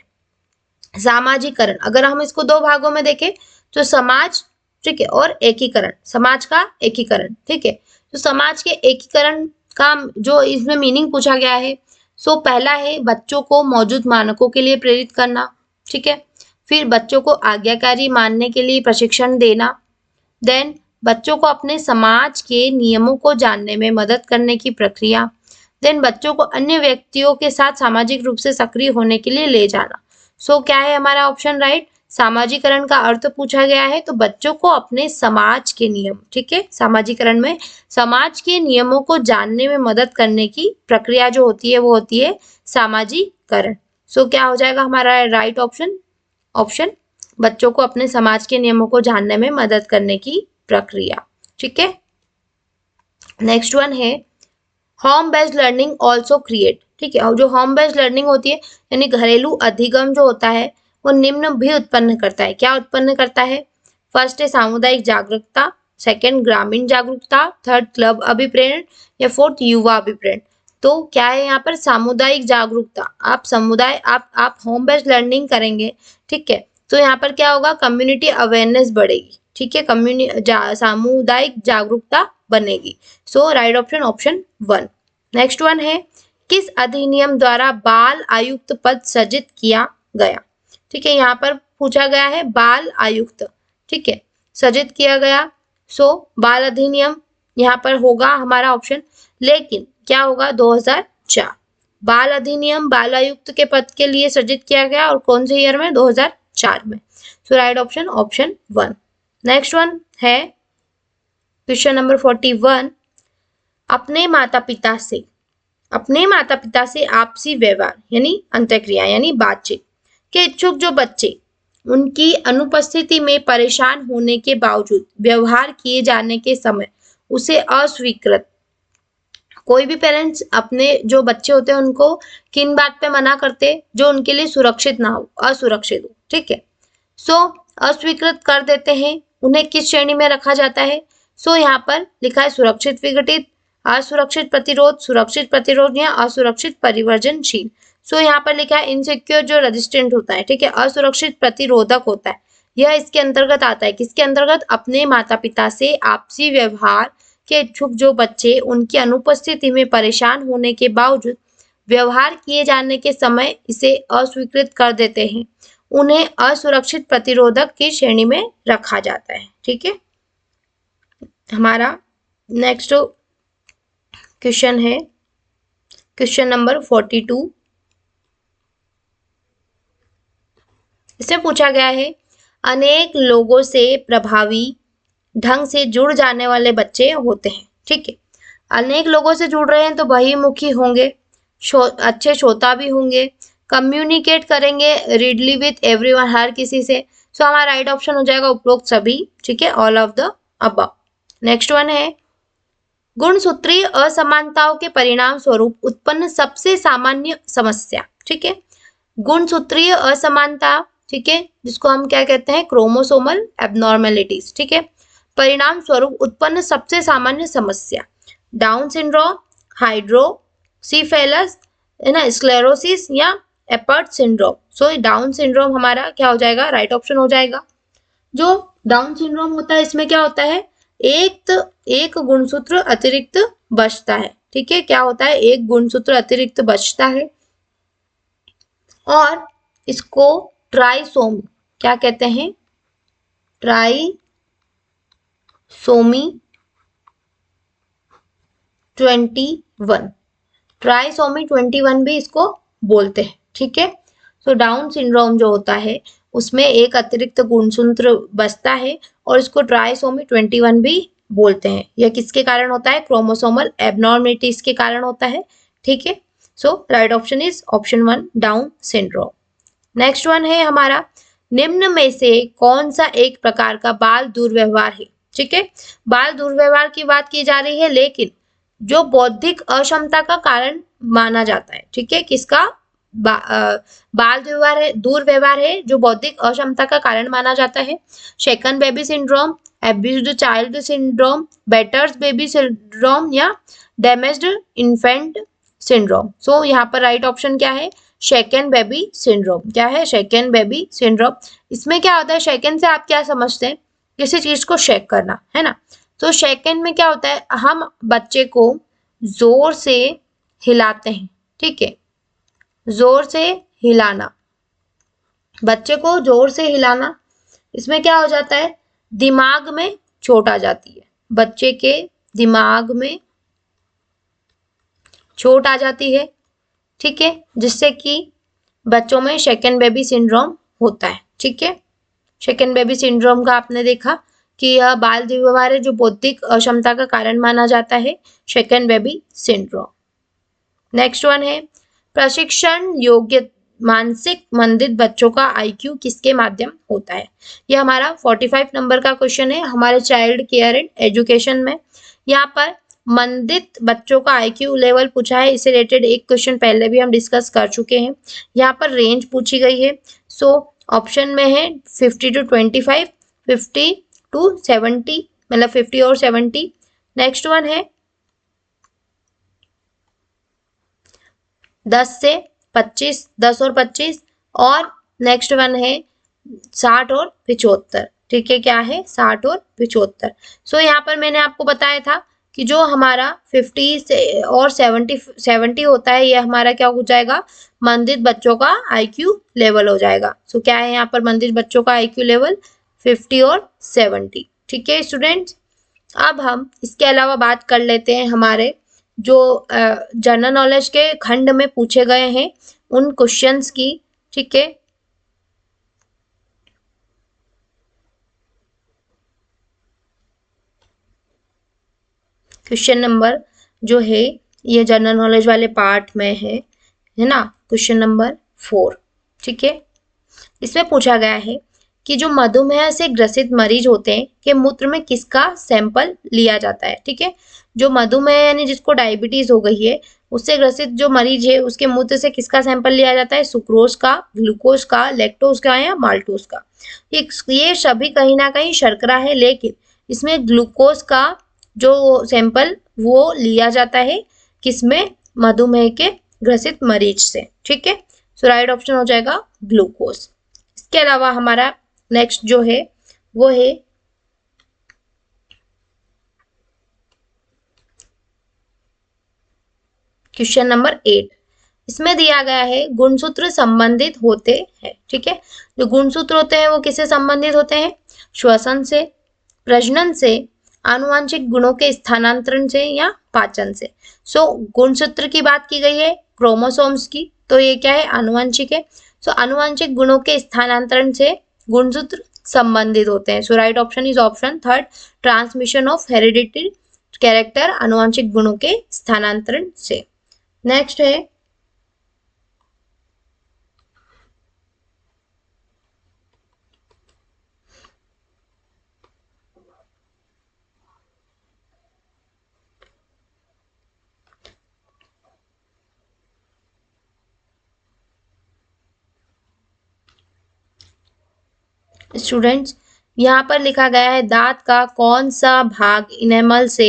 सामाजिकरण, अगर हम इसको 2 भागों में देखें तो समाज, ठीक है, और एकीकरण, समाज का एकीकरण। ठीक है, तो समाज के एकीकरण का जो इसमें मीनिंग पूछा गया है, पहला है बच्चों को मौजूद मानकों के लिए प्रेरित करना। ठीक है, फिर बच्चों को आज्ञाकारी मानने के लिए प्रशिक्षण देना, देन बच्चों को अपने समाज के नियमों को जानने में मदद करने की प्रक्रिया, देन बच्चों को अन्य व्यक्तियों के साथ सामाजिक रूप से सक्रिय होने के लिए ले जाना। क्या है हमारा ऑप्शन राइट, सामाजिकरण का अर्थ पूछा गया है तो बच्चों को अपने समाज के नियम, ठीक है, सामाजिकरण में समाज के नियमों को जानने में मदद करने की प्रक्रिया जो होती है वो होती है सामाजिकरण। क्या हो जाएगा हमारा राइट ऑप्शन बच्चों को अपने समाज के नियमों को जानने में मदद करने की प्रक्रिया। ठीक है, नेक्स्ट वन है home based learning also create. ठीक है, और जो होम बेस्ड लर्निंग होती है यानी घरेलू अधिगम जो होता है वो निम्न भी उत्पन्न करता है। क्या उत्पन्न करता है, फर्स्ट है सामुदायिक जागरूकता, सेकंड ग्रामीण जागरूकता, थर्ड क्लब अभिप्रेरण या फोर्थ युवा अभिप्रेरण। तो क्या है यहाँ पर सामुदायिक जागरूकता। आप समुदाय आप होम बेस्ड लर्निंग करेंगे, ठीक है, तो यहाँ पर क्या होगा, कम्युनिटी अवेयरनेस बढ़ेगी, ठीक है, सामुदायिक जागरूकता बनेगी। So right option option 1। Next one है, किस अधिनियम द्वारा बाल आयुक्त पद सृजित किया गया। ठीक है, यहाँ पर पूछा गया है बाल आयुक्त, ठीक है, सृजित किया गया। सो बाल अधिनियम यहाँ पर होगा हमारा ऑप्शन, लेकिन क्या होगा 2004। बाल अधिनियम बाल आयुक्त के पद के लिए सृजित किया गया और कौन से ईयर में, 2004 में। So right option option 1। Next one है क्वेश्चन नंबर 41, अपने माता पिता से आपसी व्यवहार यानी अंतःक्रिया यानी बातचीत के इच्छुक जो बच्चे उनकी अनुपस्थिति में परेशान होने के बावजूद व्यवहार किए जाने के समय उसे अस्वीकृत। कोई भी पेरेंट्स अपने जो बच्चे होते हैं उनको किन बात पे मना करते, जो उनके लिए सुरक्षित ना हो, असुरक्षित हो, ठीक है। सो अस्वीकृत कर देते हैं, उन्हें किस श्रेणी में रखा जाता है। सो यहाँ पर लिखा है सुरक्षित विघटित, असुरक्षित प्रतिरोध, सुरक्षित प्रतिरोध या असुरक्षित परिवर्जनशील। सो यहाँ पर लिखा है इनसिक्योर जो रेजिस्टेंट होता है, ठीक है, असुरक्षित प्रतिरोधक होता है। यह इसके अंतर्गत आता है, किसके अंतर्गत, अपने माता पिता से आपसी व्यवहार के इच्छुक जो बच्चे उनकी अनुपस्थिति में परेशान होने के बावजूद व्यवहार किए जाने के समय इसे अस्वीकृत कर देते हैं, उन्हें असुरक्षित प्रतिरोधक की श्रेणी में रखा जाता है, ठीक है। हमारा नेक्स्ट क्वेश्चन है क्वेश्चन नंबर 42। इसमें पूछा गया है, अनेक लोगों से प्रभावी ढंग से जुड़ जाने वाले बच्चे होते हैं, ठीक है। अनेक लोगों से जुड़ रहे हैं तो बहिमुखी होंगे, अच्छे श्रोता भी होंगे, कम्युनिकेट करेंगे रीडली विथ एवरीवन, हर किसी से। सो हमारा राइट ऑप्शन हो जाएगा उपरोक्त सभी, ठीक है, all of the above. Next one है, गुणसूत्रीय असमानताओं के परिणाम स्वरूप उत्पन्न सबसे सामान्य समस्या, ठीक है। गुणसूत्रीय असमानता, ठीक है, जिसको हम क्या कहते हैं, क्रोमोसोमल एबनॉर्मेलिटीज, ठीक है, परिणाम स्वरूप उत्पन्न सबसे सामान्य समस्या, डाउन सिंड्रोम, हाइड्रोसीफेलस, है ना, स्क्लेरोसिस या Appert syndrome. So down syndrome हमारा क्या हो जाएगा, राइट ऑप्शन हो जाएगा। जो डाउन सिंड्रोम होता है इसमें क्या होता है, एक गुणसूत्र अतिरिक्त बचता है, ठीक है, क्या होता है, एक गुणसूत्र अतिरिक्त बचता है और इसको ट्राइसोमी क्या कहते हैं, ट्राइसोमी 21, ट्राइसोमी 21 भी इसको बोलते हैं, ठीक है। सो डाउन सिंड्रोम जो होता है उसमें एक अतिरिक्त गुणसूत्र बचता है और इसको ट्राइसोमी 21 भी बोलते हैं। यह किसके कारण होता है, क्रोमोसोमल एबनॉर्मलिटीज के कारण होता है, ठीक है। So right option is option 1, down syndrome. Next one है हमारा, निम्न में से कौन सा एक प्रकार का बाल दुर्व्यवहार है, ठीक है। बाल दुर्व्यवहार की बात की जा रही है, लेकिन जो बौद्धिक अक्षमता का कारण माना जाता है, ठीक है, किसका बाल दुर्व्यवहार है जो बौद्धिक अक्षमता का कारण माना जाता है। Shaken baby syndrome, abused child syndrome, batters baby syndrome या डैमेज्ड इन्फेंट सिंड्रोम। सो यहाँ पर राइट ऑप्शन क्या है, शेकन बेबी सिंड्रोम। क्या है, शेकन बेबी सिंड्रोम। इसमें क्या होता है, शेकन से आप क्या समझते हैं, किसी चीज को शेक करना, है ना। तो शेकन में क्या होता है, हम बच्चे को जोर से हिलाते हैं, ठीक है, जोर से हिलाना, बच्चे को जोर से हिलाना, इसमें क्या हो जाता है, दिमाग में चोट आ जाती है, बच्चे के दिमाग में चोट आ जाती है, ठीक है, जिससे कि बच्चों में शेकन बेबी सिंड्रोम होता है, ठीक है। शेकन बेबी सिंड्रोम का आपने देखा कि यह बाल दुर्व्यवहार है जो बौद्धिक अक्षमता का कारण माना जाता है, shaken baby syndrome. Next one है, प्रशिक्षण योग्य मानसिक मंदित बच्चों का आईक्यू किसके माध्यम होता है। यह हमारा 45 नंबर का क्वेश्चन है हमारे चाइल्ड केयर एंड एजुकेशन में। यहाँ पर मंदित बच्चों का आईक्यू लेवल पूछा है, इससे रिलेटेड एक क्वेश्चन पहले भी हम डिस्कस कर चुके हैं। यहाँ पर रेंज पूछी गई है। सो ऑप्शन में है 50 to 25, 50 to 70 मतलब 50 और 70। नेक्स्ट वन है 10 से 25, 10 और 25। और नेक्स्ट वन है 60 और 75। ठीक है, क्या है 60 और 75। सो यहाँ पर मैंने आपको बताया था कि जो हमारा 50 से और 70 होता है, ये हमारा क्या हो जाएगा, मंदित बच्चों का आईक्यू लेवल हो जाएगा। सो क्या है यहाँ पर मंदित बच्चों का आईक्यू लेवल 50 और 70। ठीक है स्टूडेंट्स, अब हम इसके अलावा बात कर लेते हैं हमारे जो जनरल नॉलेज के खंड में पूछे गए हैं उन क्वेश्चंस की। ठीक है, क्वेश्चन नंबर जो है ये जनरल नॉलेज वाले पार्ट में है ना, क्वेश्चन नंबर 4। ठीक है, इसमें पूछा गया है कि जो मधुमेह से ग्रसित मरीज होते हैं के मूत्र में किसका सैंपल लिया जाता है। ठीक है, जो मधुमेह यानी जिसको डायबिटीज हो गई है उससे ग्रसित जो मरीज है उसके मूत्र से किसका सैंपल लिया जाता है, सुक्रोज का, ग्लूकोज का, लैक्टोज का या माल्टोज का। ये सभी कहीं ना कहीं शर्करा है, लेकिन इसमें ग्लूकोज का जो सैंपल वो लिया जाता है किसमें, मधुमेह के ग्रसित मरीज से। ठीक है, सो राइट ऑप्शन हो जाएगा ग्लूकोज। इसके अलावा हमारा नेक्स्ट जो है वो है क्वेश्चन नंबर 8। इसमें दिया गया है गुणसूत्र संबंधित होते हैं। ठीक है, जो गुणसूत्र होते हैं वो किससे संबंधित होते हैं, श्वसन से, प्रजनन से, आनुवांशिक गुणों के स्थानांतरण से या पाचन से। सो गुणसूत्र की बात की गई है क्रोमोसोम्स की, तो ये क्या है, आनुवांशिक है। सो आनुवांशिक गुणों के स्थानांतरण से गुणसूत्र संबंधित होते हैं। So right option is option 3, transmission of hereditary character आनुवांशिक गुणों के स्थानांतरण से। नेक्स्ट है स्टूडेंट्स, यहाँ पर लिखा गया है दांत का कौन सा भाग इनेमल से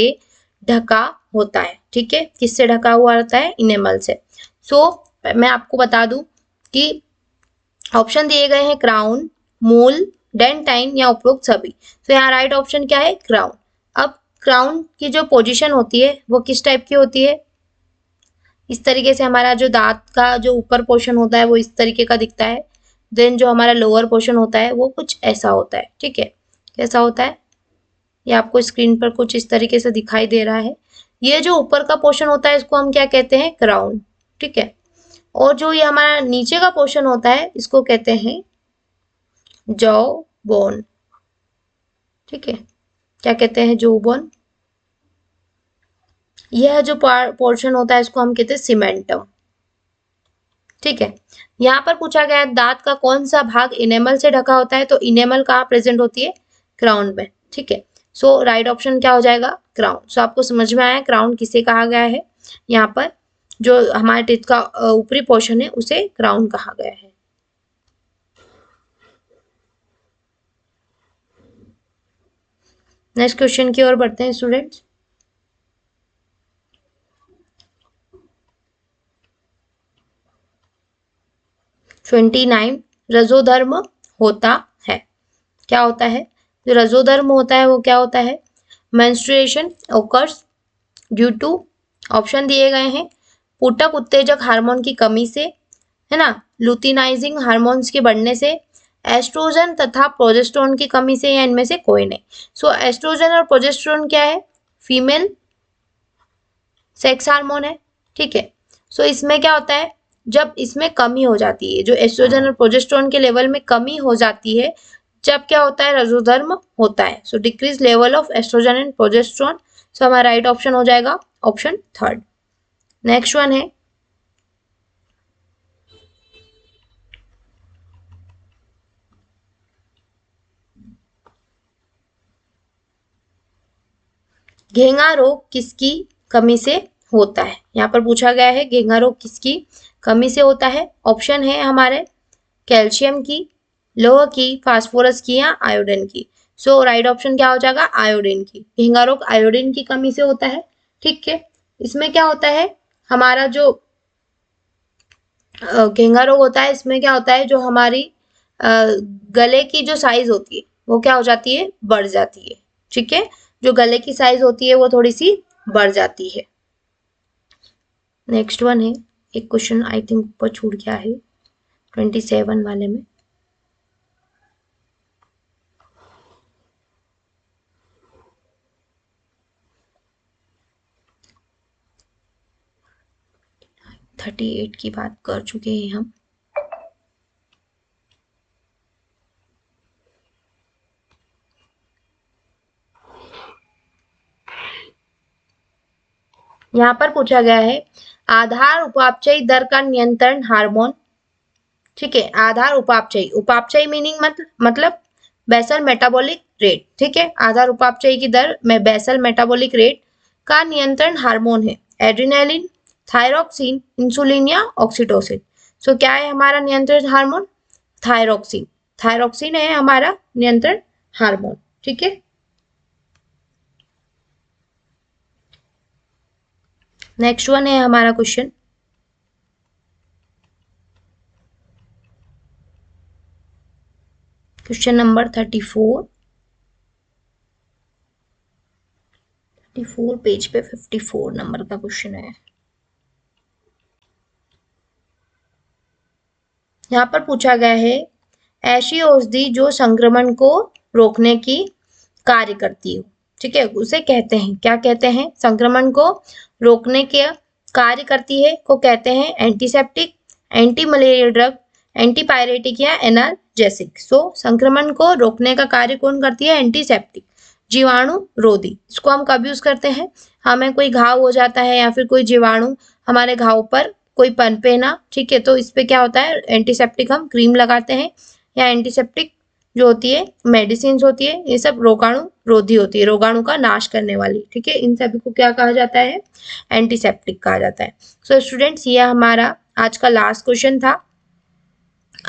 ढका होता है। ठीक है, किससे ढका हुआ होता है, इनेमल से। सो मैं आपको बता दूं कि ऑप्शन दिए गए हैं क्राउन, मूल, डेंटाइन या उपरोक्त सभी। तो यहाँ राइट ऑप्शन क्या है, क्राउन। अब क्राउन की जो पोजीशन होती है वो किस टाइप की होती है, इस तरीके से हमारा जो दांत का जो ऊपर पोर्शन होता है वो इस तरीके का दिखता है। देन जो हमारा लोअर पोर्शन होता है वो कुछ ऐसा होता है। ठीक है, कैसा होता है, ये आपको स्क्रीन पर कुछ इस तरीके से दिखाई दे रहा है। ये जो ऊपर का पोर्शन होता है इसको हम क्या कहते हैं, क्राउन। ठीक है, और जो ये हमारा नीचे का पोर्शन होता है इसको कहते हैं जॉ बोन। ठीक है, क्या कहते हैं, जॉ बोन। यह जो पोर्शन होता है इसको हम कहते हैं सीमेंटम। ठीक है, यहाँ पर पूछा गया है दांत का कौन सा भाग इनेमल से ढका होता है, तो इनेमल कहाँ प्रेजेंट होती है, क्राउन में। ठीक है, सो राइट ऑप्शन क्या हो जाएगा, क्राउन। सो आपको समझ में आया क्राउन किसे कहा गया है, यहाँ पर जो हमारे टीथ का ऊपरी पोर्शन है उसे क्राउन कहा गया है। नेक्स्ट क्वेश्चन की ओर बढ़ते हैं स्टूडेंट्स। ट्वेंटी 29 रजोधर्म होता है, क्या होता है, जो रजोधर्म होता है वो क्या होता है, menstruation occurs due to, option दिए गए हैं पुटक उत्तेजक हार्मोन की कमी से, है ना, लुटिनाइजिंग हार्मोन्स के बढ़ने से, एस्ट्रोजन तथा प्रोजेस्टेरोन की कमी से, या इनमें से कोई नहीं। सो एस्ट्रोजन और प्रोजेस्टेरोन क्या है, फीमेल सेक्स हार्मोन है। ठीक है, सो इसमें क्या होता है, जब इसमें कमी हो जाती है, जो एस्ट्रोजन और प्रोजेस्टेरोन के लेवल में कमी हो जाती है, जब क्या होता है, रजोधर्म होता है। So decrease level of estrogen and progesterone. So हमारा राइट ऑप्शन हो जाएगा ऑप्शन 3। नेक्स्ट वन है घेंगा रोग किसकी कमी से होता है। यहाँ पर पूछा गया है घेंगा रोग किसकी कमी से होता है। ऑप्शन है हमारे कैल्शियम की, लोह की, फास्फोरस की या आयोडीन की। सो राइट ऑप्शन क्या हो जाएगा, आयोडीन की। घेंघा रोग आयोडीन की कमी से होता है। ठीक है, इसमें क्या होता है, हमारा जो घेंघा रोग होता है, इसमें क्या होता है, जो हमारी गले की जो साइज होती है वो क्या हो जाती है, बढ़ जाती है। ठीक है, जो गले की साइज होती है वो थोड़ी सी बढ़ जाती है। नेक्स्ट वन है, एक क्वेश्चन आई थिंक ऊपर छूट गया है 27 वाले में। थर्टी 38 की बात कर चुके हैं हम। यहाँ पर पूछा गया है आधार उपापचयी दर का नियंत्रण हार्मोन। ठीक है, आधार उपापचयी, उपापचयी मीनिंग मतलब बेसल मेटाबॉलिक रेट। ठीक है, आधार उपापचयी की दर में बेसल मेटाबॉलिक रेट का नियंत्रण हार्मोन है एड्रिनालिन, थायरोक्सिन, इंसुलिन या ऑक्सीटोसिन। सो क्या है हमारा नियंत्रण हार्मोन, थायरोक्सिन। थायरोक्सिन है हमारा नियंत्रण हार्मोन। ठीक है, नेक्स्ट वन है हमारा क्वेश्चन, क्वेश्चन नंबर 34 पेज पे 54 नंबर का क्वेश्चन है। यहाँ पर पूछा गया है ऐसी औषधि जो संक्रमण को रोकने की कार्य करती हो। ठीक है, उसे कहते हैं, क्या कहते हैं, संक्रमण को रोकने के कार्य करती है को कहते हैं antiseptic, anti malarial drug, antipyretic या एनाल्जेसिक। सो संक्रमण को रोकने का कार्य कौन करती है, एंटीसेप्टिक, जीवाणु रोधी। इसको हम कब यूज करते हैं, हमें कोई घाव हो जाता है या फिर कोई जीवाणु हमारे घाव पर कोई पनपे ना। ठीक है, तो इस पे क्या होता है, एंटीसेप्टिक हम क्रीम लगाते हैं, या एंटीसेप्टिक जो होती है मेडिसिन होती है, ये सब रोगाणु रोधी होती है, रोगाणु का नाश करने वाली। ठीक है, इन सभी को क्या कहा जाता है, एंटीसेप्टिक कहा जाता है। सो स्टूडेंट्स, ये हमारा आज का लास्ट क्वेश्चन था।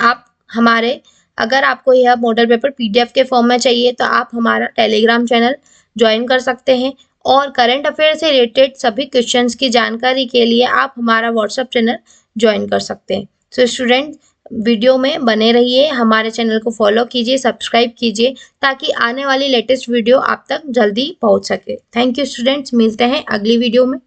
आप हमारे, अगर आपको यह मॉडल पेपर पीडीएफ के फॉर्म में चाहिए तो आप हमारा टेलीग्राम चैनल ज्वाइन कर सकते हैं, और करंट अफेयर से रिलेटेड सभी क्वेश्चंस की जानकारी के लिए आप हमारा व्हाट्सएप चैनल ज्वाइन कर सकते हैं। सो स्टूडेंट, वीडियो में बने रहिए, हमारे चैनल को फॉलो कीजिए, सब्सक्राइब कीजिए, ताकि आने वाली लेटेस्ट वीडियो आप तक जल्दी पहुंच सके। थैंक यू स्टूडेंट्स, मिलते हैं अगली वीडियो में।